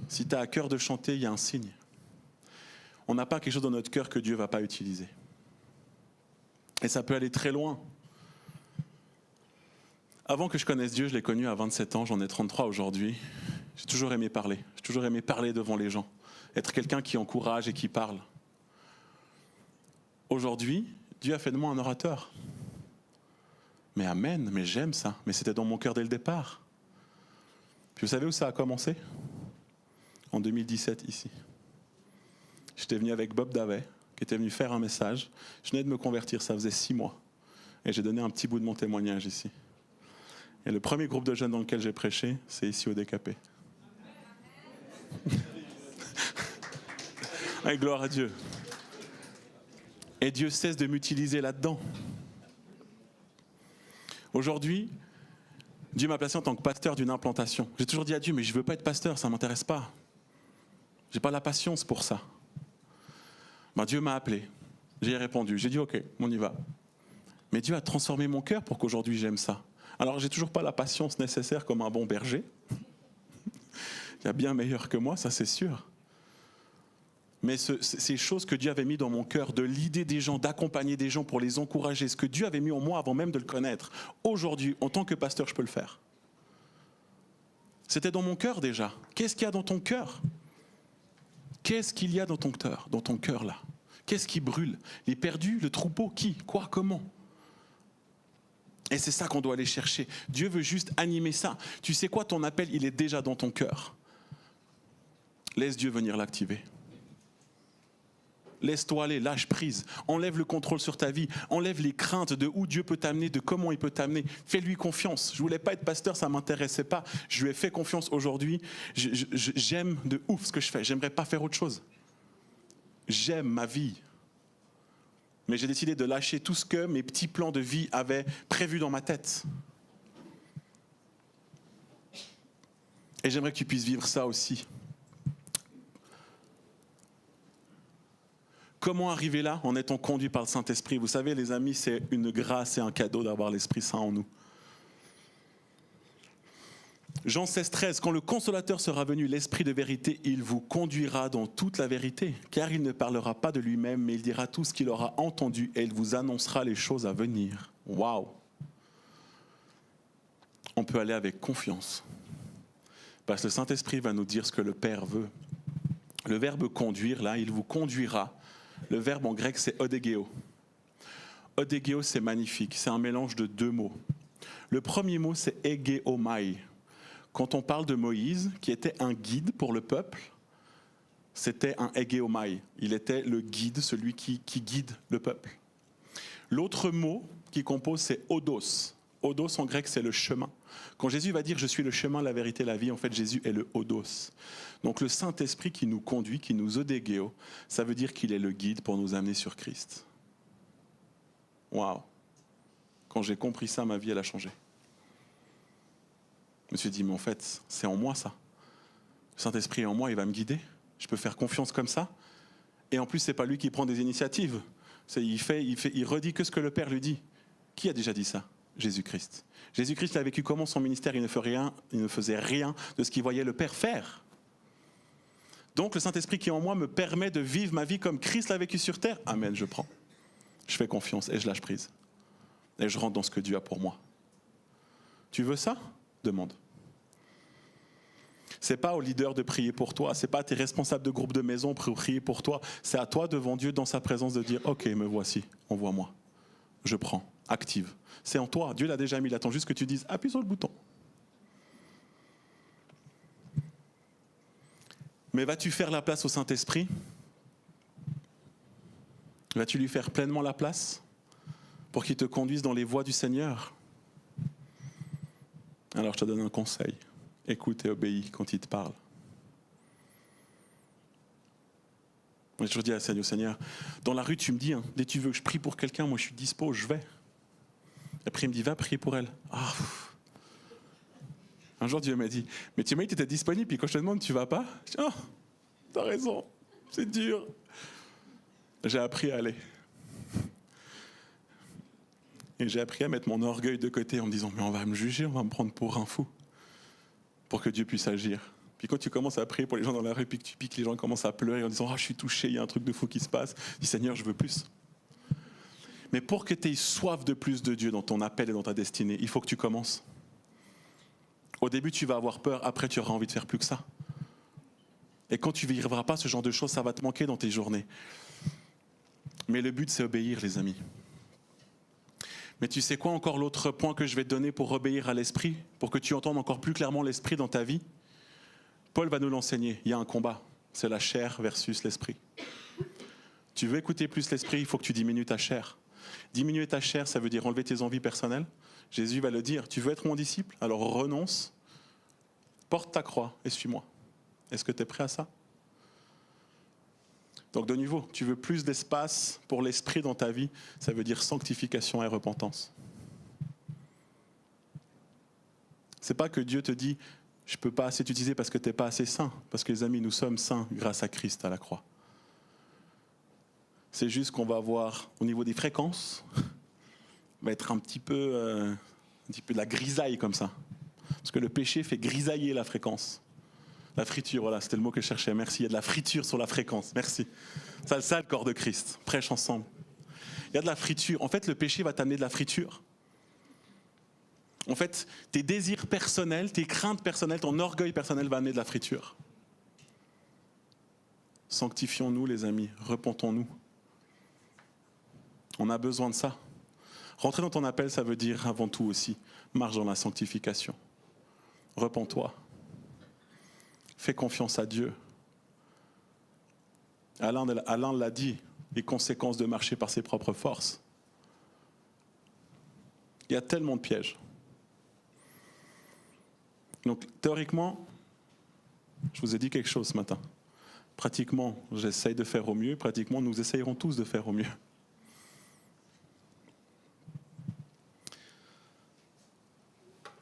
Si tu as à cœur de chanter, il y a un signe. On n'a pas quelque chose dans notre cœur que Dieu ne va pas utiliser. Et ça peut aller très loin. Avant que je connaisse Dieu, je l'ai connu à 27 ans, j'en ai 33 aujourd'hui. J'ai toujours aimé parler. J'ai toujours aimé parler devant les gens. Être quelqu'un qui encourage et qui parle. Aujourd'hui, Dieu a fait de moi un orateur. Mais amen, mais j'aime ça. Mais c'était dans mon cœur dès le départ. Puis vous savez où ça a commencé? En 2017, ici. J'étais venu avec Bob Davet, qui était venu faire un message. Je venais de me convertir, ça faisait 6 mois. Et j'ai donné un petit bout de mon témoignage ici. Et le premier groupe de jeunes dans lequel j'ai prêché, c'est ici au DKP. Et gloire à Dieu. Et Dieu cesse de m'utiliser là-dedans. Aujourd'hui, Dieu m'a placé en tant que pasteur d'une implantation. J'ai toujours dit à Dieu, mais je ne veux pas être pasteur, ça ne m'intéresse pas. Je n'ai pas la patience pour ça. Ben, Dieu m'a appelé. J'ai répondu. J'ai dit, ok, on y va. Mais Dieu a transformé mon cœur pour qu'aujourd'hui j'aime ça. Alors, j'ai toujours pas la patience nécessaire comme un bon berger. Il y a bien meilleur que moi, ça c'est sûr. Mais ces choses que Dieu avait mis dans mon cœur, de l'idée des gens, d'accompagner des gens pour les encourager, ce que Dieu avait mis en moi avant même de le connaître, aujourd'hui, en tant que pasteur, je peux le faire. C'était dans mon cœur déjà. Qu'est-ce qu'il y a dans ton cœur? Qu'est-ce qu'il y a dans ton cœur là? Qu'est-ce qui brûle? Les perdus, le troupeau, qui? Quoi? Comment? Et c'est ça qu'on doit aller chercher. Dieu veut juste animer ça. Tu sais quoi, ton appel, il est déjà dans ton cœur. Laisse Dieu venir l'activer. Laisse-toi aller, lâche prise. Enlève le contrôle sur ta vie. Enlève les craintes de où Dieu peut t'amener, de comment il peut t'amener. Fais-lui confiance. Je ne voulais pas être pasteur, ça ne m'intéressait pas. Je lui ai fait confiance aujourd'hui. J'aime de ouf ce que je fais. J'aimerais pas faire autre chose. J'aime ma vie. Mais j'ai décidé de lâcher tout ce que mes petits plans de vie avaient prévu dans ma tête. Et j'aimerais que tu puisses vivre ça aussi. Comment arriver là en étant conduit par le Saint-Esprit? Vous savez, les amis, c'est une grâce et un cadeau d'avoir l'Esprit Saint en nous. Jean 16, 13, quand le Consolateur sera venu, l'Esprit de vérité, il vous conduira dans toute la vérité, car il ne parlera pas de lui-même, mais il dira tout ce qu'il aura entendu et il vous annoncera les choses à venir. Waouh! On peut aller avec confiance, parce que le Saint-Esprit va nous dire ce que le Père veut. Le verbe conduire, là, il vous conduira. Le verbe en grec, c'est odegeo. Odegeo, c'est magnifique, c'est un mélange de 2 mots. Le premier mot, c'est egeomai. Quand on parle de Moïse, qui était un guide pour le peuple, c'était un egeomai. Il était le guide, celui qui guide le peuple. L'autre mot qui compose, c'est odos. Odos en grec, c'est le chemin. Quand Jésus va dire « Je suis le chemin, la vérité, la vie », en fait, Jésus est le odos. Donc le Saint-Esprit qui nous conduit, qui nous odegeo, ça veut dire qu'il est le guide pour nous amener sur Christ. Waouh! Quand j'ai compris ça, ma vie, elle a changé. Je me suis dit, mais en fait, c'est en moi ça. Le Saint-Esprit est en moi, il va me guider. Je peux faire confiance comme ça. Et en plus, c'est pas lui qui prend des initiatives. Il redit que ce que le Père lui dit. Qui a déjà dit ça? Jésus-Christ. Jésus-Christ a vécu comment son ministère? Il ne faisait rien de ce qu'il voyait le Père faire. Donc le Saint-Esprit qui est en moi me permet de vivre ma vie comme Christ l'a vécu sur terre. Amen, je prends. Je fais confiance et je lâche prise. Et je rentre dans ce que Dieu a pour moi. Tu veux ça? Demande. C'est pas au leader de prier pour toi, c'est pas à tes responsables de groupe de maison pour prier pour toi, c'est à toi devant Dieu dans sa présence de dire ok, me voici, envoie-moi, je prends, active. C'est en toi, Dieu l'a déjà mis, il attend juste que tu dises appuie sur le bouton. Mais vas-tu faire la place au Saint-Esprit? Vas-tu lui faire pleinement la place pour qu'il te conduise dans les voies du Seigneur? Alors je te donne un conseil. Écoute et obéis quand il te parle. J'ai toujours dit à Seigneur, dans la rue tu me dis, hein, dès que tu veux que je prie pour quelqu'un, moi je suis dispo, je vais. Après il me dit, va prier pour elle. Ah, un jour Dieu m'a dit, mais tu m'as dit que tu étais disponible, puis quand je te demande tu vas pas, je dis, oh, t'as raison, c'est dur. J'ai appris à aller. Et j'ai appris à mettre mon orgueil de côté en me disant, mais on va me juger, on va me prendre pour un fou. Pour que Dieu puisse agir. Puis quand tu commences à prier pour les gens dans la rue, puis que tu piques, les gens commencent à pleurer en disant « Ah, je suis touché, il y a un truc de fou qui se passe. » Dis « Seigneur, je veux plus. » Mais pour que tu aies soif de plus de Dieu dans ton appel et dans ta destinée, il faut que tu commences. Au début, tu vas avoir peur. Après, tu auras envie de faire plus que ça. Et quand tu ne vivras pas ce genre de choses, ça va te manquer dans tes journées. Mais le but, c'est obéir, les amis. Mais tu sais quoi encore l'autre point que je vais te donner pour obéir à l'Esprit, pour que tu entendes encore plus clairement l'Esprit dans ta vie? Paul va nous l'enseigner. Il y a un combat. C'est la chair versus l'Esprit. Tu veux écouter plus l'Esprit, il faut que tu diminues ta chair. Diminuer ta chair, ça veut dire enlever tes envies personnelles. Jésus va le dire. Tu veux être mon disciple? Alors renonce, porte ta croix et suis-moi. Est-ce que tu es prêt à ça? Donc de nouveau, tu veux plus d'espace pour l'Esprit dans ta vie, ça veut dire sanctification et repentance. C'est pas que Dieu te dit « je ne peux pas assez t'utiliser parce que tu n'es pas assez saint », parce que les amis, nous sommes saints grâce à Christ à la croix. C'est juste qu'on va avoir, au niveau des fréquences, va être un petit peu de la grisaille comme ça. Parce que le péché fait grisailler la fréquence. La friture, voilà, c'était le mot que je cherchais. Merci. Il y a de la friture sur la fréquence. Merci. Ça, le corps de Christ. Prêche ensemble. Il y a de la friture. En fait, le péché va t'amener de la friture. En fait, tes désirs personnels, tes craintes personnelles, ton orgueil personnel va amener de la friture. Sanctifions-nous, les amis. Repentons-nous. On a besoin de ça. Rentrer dans ton appel, ça veut dire avant tout aussi, marche dans la sanctification. Repens-toi. Fais confiance à Dieu. Alain l'a dit, les conséquences de marcher par ses propres forces. Il y a tellement de pièges. Donc, théoriquement, je vous ai dit quelque chose ce matin. Pratiquement, j'essaye de faire au mieux. Pratiquement, nous essayerons tous de faire au mieux.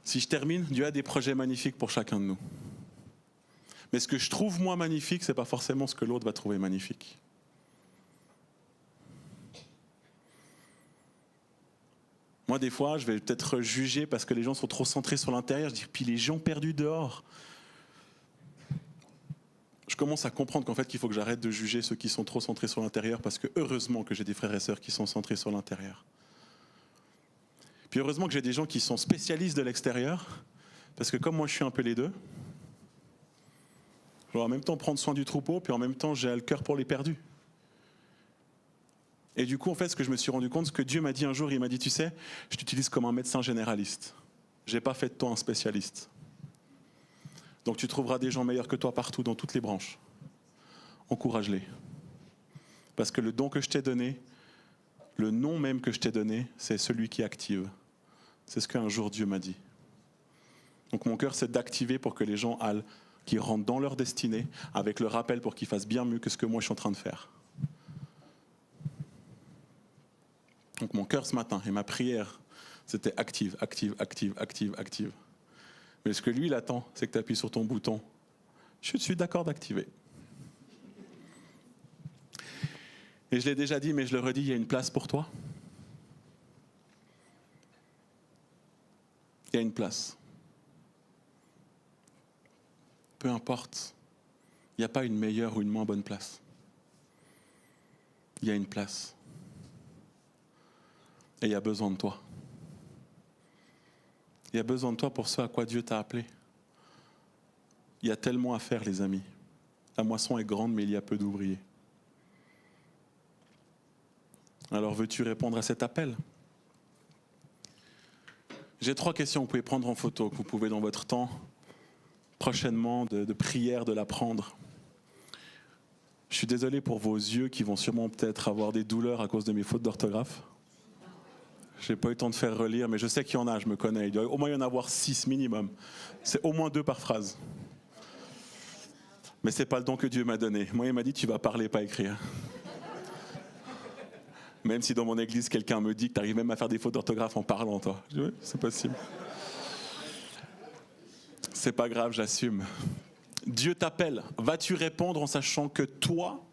Si je termine, Dieu a des projets magnifiques pour chacun de nous. Mais ce que je trouve moi magnifique, ce n'est pas forcément ce que l'autre va trouver magnifique. Moi, des fois, je vais peut-être juger parce que les gens sont trop centrés sur l'intérieur. Je dis, puis les gens perdus dehors. Je commence à comprendre qu'en fait, il faut que j'arrête de juger ceux qui sont trop centrés sur l'intérieur parce que heureusement que j'ai des frères et sœurs qui sont centrés sur l'intérieur. Puis heureusement que j'ai des gens qui sont spécialistes de l'extérieur parce que comme moi, je suis un peu les deux, je dois en même temps prendre soin du troupeau, puis en même temps, j'ai le cœur pour les perdus. Et du coup, en fait, ce que je me suis rendu compte, ce que Dieu m'a dit un jour, il m'a dit, tu sais, je t'utilise comme un médecin généraliste. Je n'ai pas fait de toi un spécialiste. Donc tu trouveras des gens meilleurs que toi partout, dans toutes les branches. Encourage-les. Parce que le don que je t'ai donné, le nom même que je t'ai donné, c'est celui qui active. C'est ce qu'un jour Dieu m'a dit. Donc mon cœur, c'est d'activer pour que les gens aillent, qui rentrent dans leur destinée, avec le rappel pour qu'ils fassent bien mieux que ce que moi je suis en train de faire. Donc mon cœur ce matin et ma prière, c'était active, active, active, active, active. Mais ce que lui, il attend, c'est que tu appuies sur ton bouton. Je suis d'accord d'activer. Et je l'ai déjà dit, mais je le redis, il y a une place pour toi. Il y a une place. Peu importe. Il n'y a pas une meilleure ou une moins bonne place. Il y a une place. Et il y a besoin de toi. Il y a besoin de toi pour ce à quoi Dieu t'a appelé. Il y a tellement à faire, les amis. La moisson est grande, mais il y a peu d'ouvriers. Alors, veux-tu répondre à cet appel ? J'ai 3 questions que vous pouvez prendre en photo, que vous pouvez dans votre temps prochainement de prière, de la prendre. Je suis désolé pour vos yeux qui vont sûrement peut-être avoir des douleurs à cause de mes fautes d'orthographe. Je n'ai pas eu le temps de faire relire, mais je sais qu'il y en a, je me connais. Il doit au moins y en avoir 6 minimum. C'est au moins 2 par phrase. Mais ce n'est pas le don que Dieu m'a donné. Moi, il m'a dit, tu vas parler, pas écrire. Même si dans mon église, quelqu'un me dit que tu arrives même à faire des fautes d'orthographe en parlant, toi. Je dis, oui, c'est possible. C'est pas grave, j'assume. Dieu t'appelle. Vas-tu répondre en sachant que toi...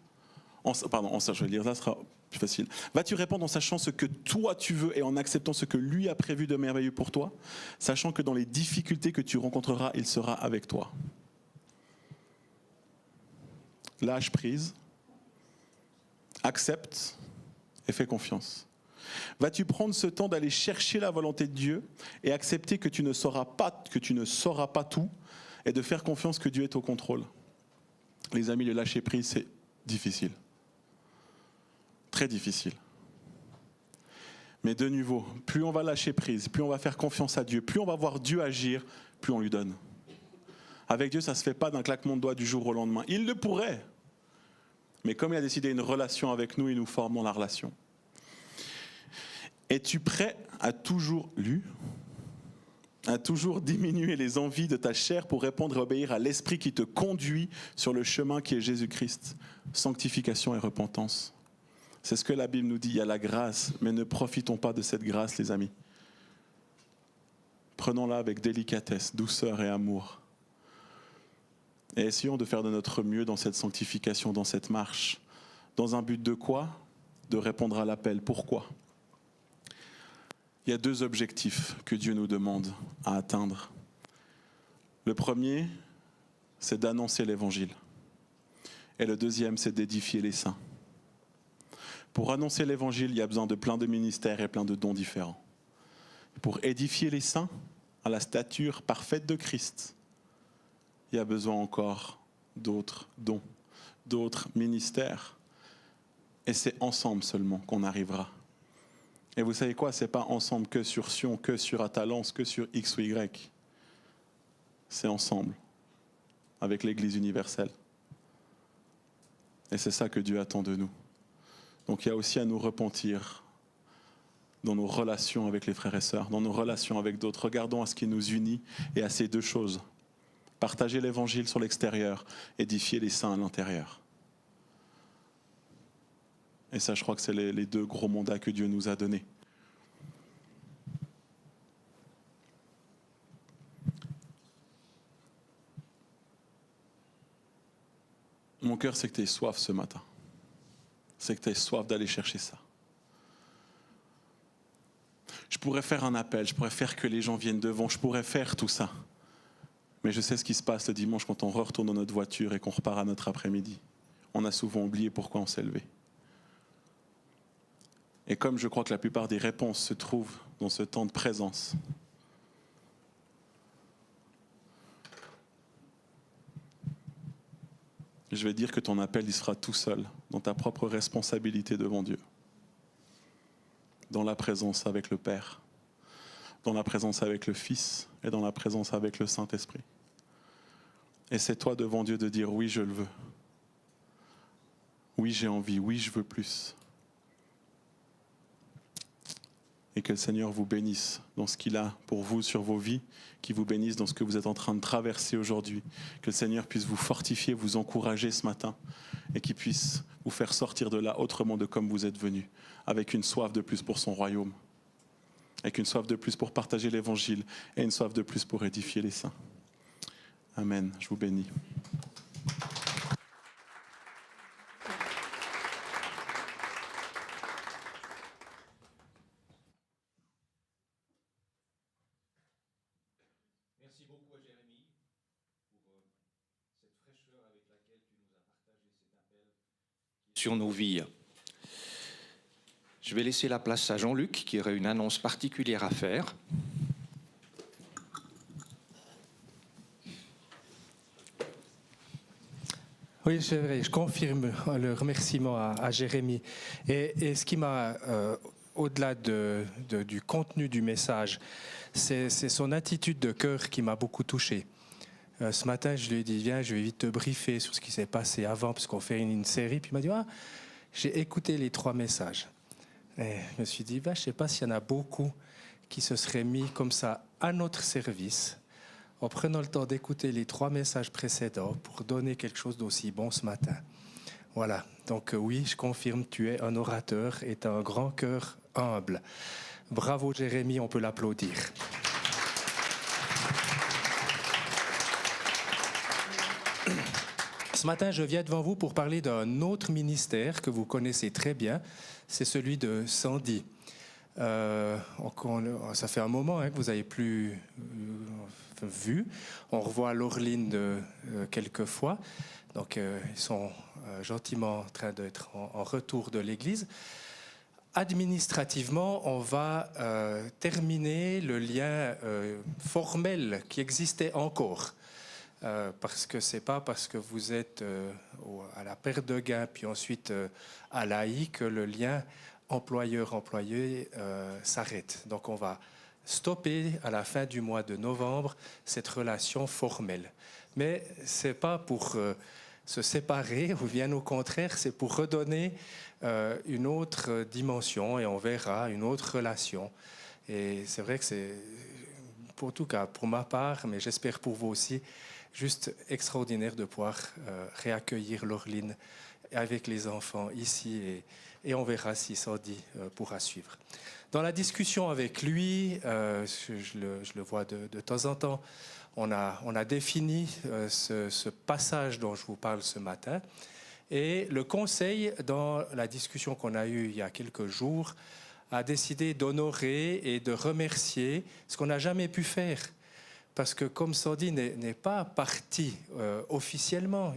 je vais lire, ça sera plus facile. Vas-tu répondre en sachant ce que toi tu veux et en acceptant ce que lui a prévu de merveilleux pour toi, sachant que dans les difficultés que tu rencontreras, il sera avec toi. Lâche prise, accepte et fais confiance. Vas-tu prendre ce temps d'aller chercher la volonté de Dieu et accepter que tu ne sauras pas tout et de faire confiance que Dieu est au contrôle? Les amis, le lâcher prise, c'est difficile. Très difficile. Mais de nouveau, plus on va lâcher prise, plus on va faire confiance à Dieu, plus on va voir Dieu agir, plus on lui donne. Avec Dieu, ça ne se fait pas d'un claquement de doigts du jour au lendemain. Il le pourrait. Mais comme il a décidé une relation avec nous, il nous forme dans la relation. Es-tu prêt à toujours diminuer les envies de ta chair pour répondre et obéir à l'esprit qui te conduit sur le chemin qui est Jésus-Christ? Sanctification et repentance. C'est ce que la Bible nous dit, il y a la grâce, mais ne profitons pas de cette grâce, les amis. Prenons-la avec délicatesse, douceur et amour. Et essayons de faire de notre mieux dans cette sanctification, dans cette marche. Dans un but de quoi? De répondre à l'appel. Pourquoi? Il y a 2 objectifs que Dieu nous demande à atteindre. Le premier, c'est d'annoncer l'Évangile. Et le deuxième, c'est d'édifier les saints. Pour annoncer l'Évangile, il y a besoin de plein de ministères et plein de dons différents. Pour édifier les saints à la stature parfaite de Christ, il y a besoin encore d'autres dons, d'autres ministères. Et c'est ensemble seulement qu'on arrivera. Et vous savez quoi, ce n'est pas ensemble que sur Sion, que sur Atalance, que sur X ou Y. C'est ensemble, avec l'Église universelle. Et c'est ça que Dieu attend de nous. Donc il y a aussi à nous repentir dans nos relations avec les frères et sœurs, dans nos relations avec d'autres. Regardons à ce qui nous unit et à ces 2 choses. Partager l'Évangile sur l'extérieur, édifier les saints à l'intérieur. Et ça, je crois que c'est les 2 gros mandats que Dieu nous a donnés. Mon cœur, c'est que tu aies soif ce matin. C'est que tu aies soif d'aller chercher ça. Je pourrais faire un appel, je pourrais faire que les gens viennent devant, je pourrais faire tout ça. Mais je sais ce qui se passe le dimanche quand on retourne dans notre voiture et qu'on repart à notre après-midi. On a souvent oublié pourquoi on s'est levé. Et comme je crois que la plupart des réponses se trouvent dans ce temps de présence, je vais dire que ton appel, il sera tout seul, dans ta propre responsabilité devant Dieu. Dans la présence avec le Père, dans la présence avec le Fils et dans la présence avec le Saint-Esprit. Et c'est toi devant Dieu de dire oui, je le veux. Oui, j'ai envie. Oui, je veux plus. Et que le Seigneur vous bénisse dans ce qu'il a pour vous sur vos vies, qu'il vous bénisse dans ce que vous êtes en train de traverser aujourd'hui. Que le Seigneur puisse vous fortifier, vous encourager ce matin et qu'il puisse vous faire sortir de là autrement de comme vous êtes venus, avec une soif de plus pour son royaume, avec une soif de plus pour partager l'Évangile et une soif de plus pour édifier les saints. Amen. Je vous bénis. Merci beaucoup à Jérémie pour cette fraîcheur avec laquelle tu nous sur nos vies. Je vais laisser la place à Jean-Luc qui aurait une annonce particulière à faire. Oui, c'est vrai, je confirme le remerciement à Jérémie. Et ce qui m'a, au-delà du contenu du message, c'est son attitude de cœur qui m'a beaucoup touché. Ce matin, je lui ai dit, viens, je vais vite te briefer sur ce qui s'est passé avant, parce qu'on fait une série. Puis il m'a dit, j'ai écouté les 3 messages. Et je me suis dit, je ne sais pas s'il y en a beaucoup qui se seraient mis comme ça à notre service, en prenant le temps d'écouter les 3 messages précédents pour donner quelque chose d'aussi bon ce matin. Voilà, donc oui, je confirme, tu es un orateur et tu as un grand cœur humble. Bravo Jérémie, on peut l'applaudir. Ce matin, je viens devant vous pour parler d'un autre ministère que vous connaissez très bien, c'est celui de Sandy. Ça fait un moment que vous n'avez plus vu. On revoit Laureline quelques fois. Donc, ils sont gentiment en train d'être en retour de l'Église. Administrativement, on va terminer le lien formel qui existait encore. Parce que ce n'est pas parce que vous êtes à la perte de gain, puis ensuite à l'AI, que le lien employeur-employé s'arrête. Donc on va stopper à la fin du mois de novembre cette relation formelle. Mais ce n'est pas pour se séparer, ou bien au contraire, c'est pour redonner une autre dimension, et on verra une autre relation. Et c'est vrai que c'est, en tout cas pour ma part, mais j'espère pour vous aussi, juste extraordinaire de pouvoir réaccueillir Laureline avec les enfants ici, et on verra si Sandy pourra suivre. Dans la discussion avec lui, je le vois de temps en temps, on a défini ce passage dont je vous parle ce matin. Et le conseil, dans la discussion qu'on a eue il y a quelques jours, a décidé d'honorer et de remercier ce qu'on n'a jamais pu faire. Parce que comme Sandy n'est pas parti officiellement,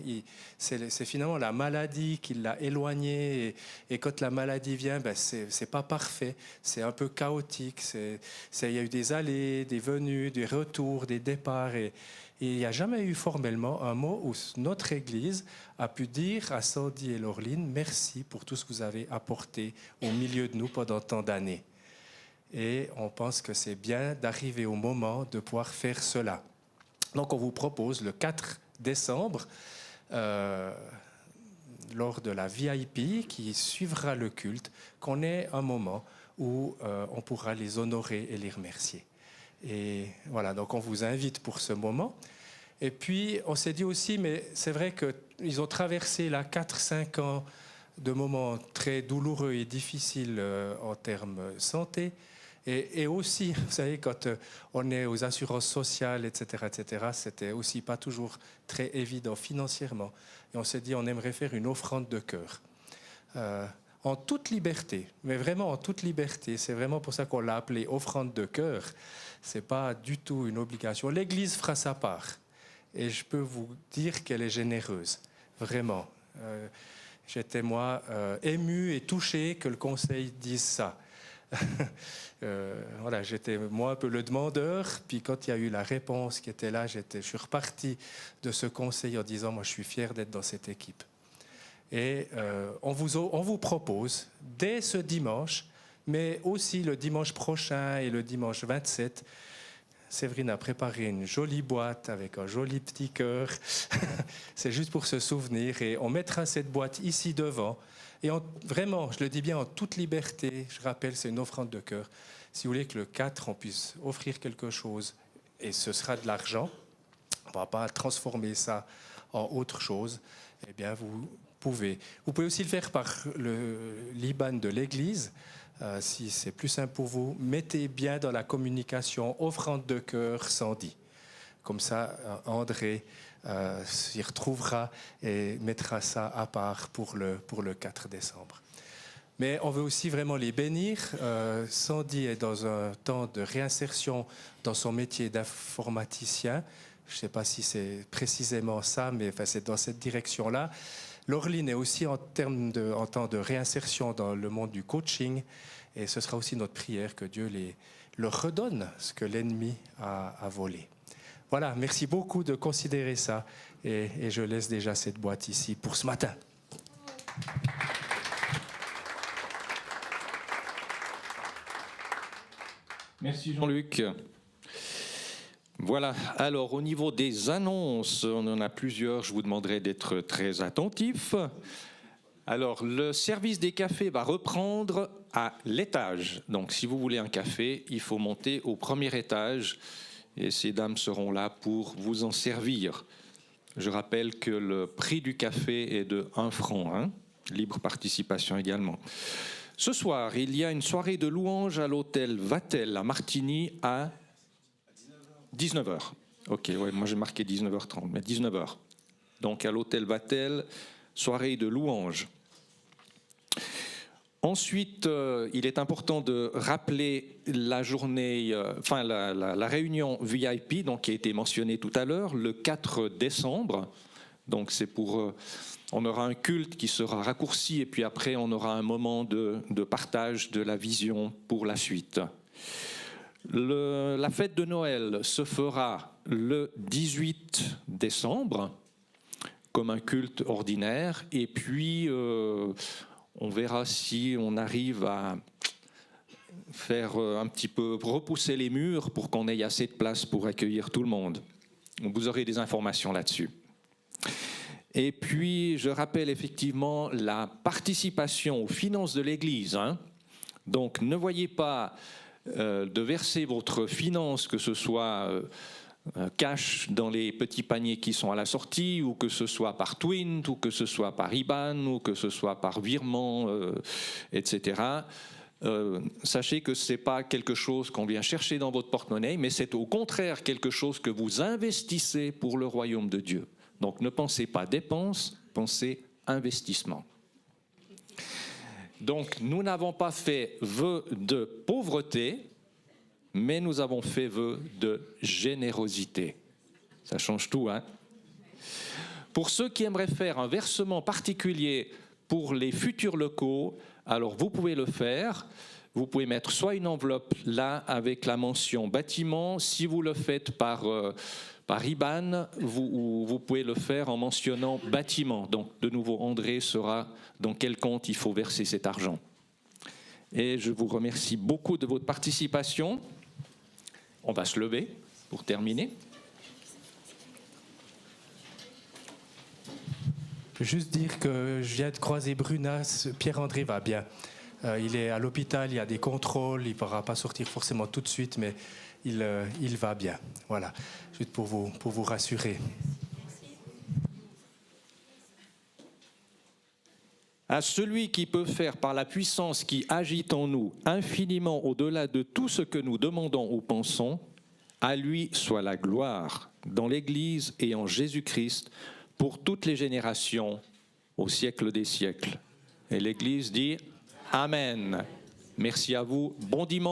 c'est finalement la maladie qui l'a éloigné. Et quand la maladie vient, c'est pas parfait, c'est un peu chaotique. Il y a eu des allées, des venues, des retours, des départs. Et il n'y a jamais eu formellement un mot où notre Église a pu dire à Sandy et Laureline, merci pour tout ce que vous avez apporté au milieu de nous pendant tant d'années. Et on pense que c'est bien d'arriver au moment de pouvoir faire cela. Donc on vous propose le 4 décembre, lors de la VIP qui suivra le culte, qu'on ait un moment où on pourra les honorer et les remercier. Et voilà, donc on vous invite pour ce moment. Et puis on s'est dit aussi, mais c'est vrai qu'ils ont traversé là 4-5 ans de moments très douloureux et difficiles en termes santé. Et aussi, vous savez, quand on est aux assurances sociales, etc., c'était aussi pas toujours très évident financièrement. Et on s'est dit, on aimerait faire une offrande de cœur. En toute liberté, mais vraiment en toute liberté. C'est vraiment pour ça qu'on l'a appelé offrande de cœur. C'est pas du tout une obligation. L'Église fera sa part. Et je peux vous dire qu'elle est généreuse. Vraiment. J'étais, moi, ému et touché que le Conseil dise ça. Voilà, j'étais moi un peu le demandeur, puis quand il y a eu la réponse qui était là, je suis reparti de ce conseil en disant moi je suis fier d'être dans cette équipe. Et on vous propose dès ce dimanche, mais aussi le dimanche prochain et le dimanche 27, Séverine a préparé une jolie boîte avec un joli petit cœur. C'est juste pour se souvenir, et on mettra cette boîte ici devant. Et vraiment, je le dis bien, en toute liberté, je rappelle, c'est une offrande de cœur. Si vous voulez que le 4, on puisse offrir quelque chose, et ce sera de l'argent, on ne va pas transformer ça en autre chose, eh bien, vous pouvez. Vous pouvez aussi le faire par l'IBAN de l'Église. Si c'est plus simple pour vous, mettez bien dans la communication offrande de cœur Sandy. Comme ça, André s'y retrouvera et mettra ça à part pour le 4 décembre. Mais on veut aussi vraiment les bénir. Sandy est dans un temps de réinsertion dans son métier d'informaticien. Je ne sais pas si c'est précisément ça, mais enfin, c'est dans cette direction-là. Laureline est aussi en temps de réinsertion dans le monde du coaching. Et ce sera aussi notre prière que Dieu leur redonne ce que l'ennemi a volé. Voilà, merci beaucoup de considérer ça. Et je laisse déjà cette boîte ici pour ce matin. Merci Jean-Luc. Voilà, alors au niveau des annonces, on en a plusieurs, je vous demanderai d'être très attentifs. Alors, le service des cafés va reprendre à l'étage. Donc, si vous voulez un café, il faut monter au premier étage et ces dames seront là pour vous en servir. Je rappelle que le prix du café est de 1 franc, hein, libre participation également. Ce soir, il y a une soirée de louanges à l'hôtel Vatel à Martigny à 19h. Ok, ouais, moi j'ai marqué 19h30, mais 19h. Donc, à l'hôtel Vatel, soirée de louanges. Ensuite, il est important de rappeler la journée, la réunion VIP, donc qui a été mentionnée tout à l'heure, le 4 décembre. Donc c'est pour, on aura un culte qui sera raccourci et puis après on aura un moment de partage de la vision pour la suite. La fête de Noël se fera le 18 décembre comme un culte ordinaire et puis on verra si on arrive à faire un petit peu repousser les murs pour qu'on ait assez de place pour accueillir tout le monde. Vous aurez des informations là-dessus. Et puis, je rappelle effectivement la participation aux finances de l'Église. Hein. Donc, ne voyez pas de verser votre finance, que ce soit cash dans les petits paniers qui sont à la sortie, ou que ce soit par Twint, ou que ce soit par IBAN, ou que ce soit par virement, etc. Sachez que ce n'est pas quelque chose qu'on vient chercher dans votre porte-monnaie, mais c'est au contraire quelque chose que vous investissez pour le royaume de Dieu. Donc ne pensez pas dépense, pensez investissement. Donc nous n'avons pas fait vœu de pauvreté, mais nous avons fait vœu de générosité. Ça change tout, hein? Pour ceux qui aimeraient faire un versement particulier pour les futurs locaux, alors vous pouvez le faire. Vous pouvez mettre soit une enveloppe là avec la mention bâtiment. Si vous le faites par IBAN, vous pouvez le faire en mentionnant bâtiment. Donc de nouveau, André saura dans quel compte il faut verser cet argent. Et je vous remercie beaucoup de votre participation. On va se lever pour terminer. Je peux juste dire que je viens de croiser Bruna, Pierre-André va bien. Il est à l'hôpital, il y a des contrôles, il ne pourra pas sortir forcément tout de suite, mais il va bien. Voilà, juste pour vous rassurer. À celui qui peut faire par la puissance qui agit en nous infiniment au-delà de tout ce que nous demandons ou pensons, à lui soit la gloire dans l'Église et en Jésus-Christ pour toutes les générations au siècle des siècles. Et l'Église dit Amen. Merci à vous. Bon dimanche.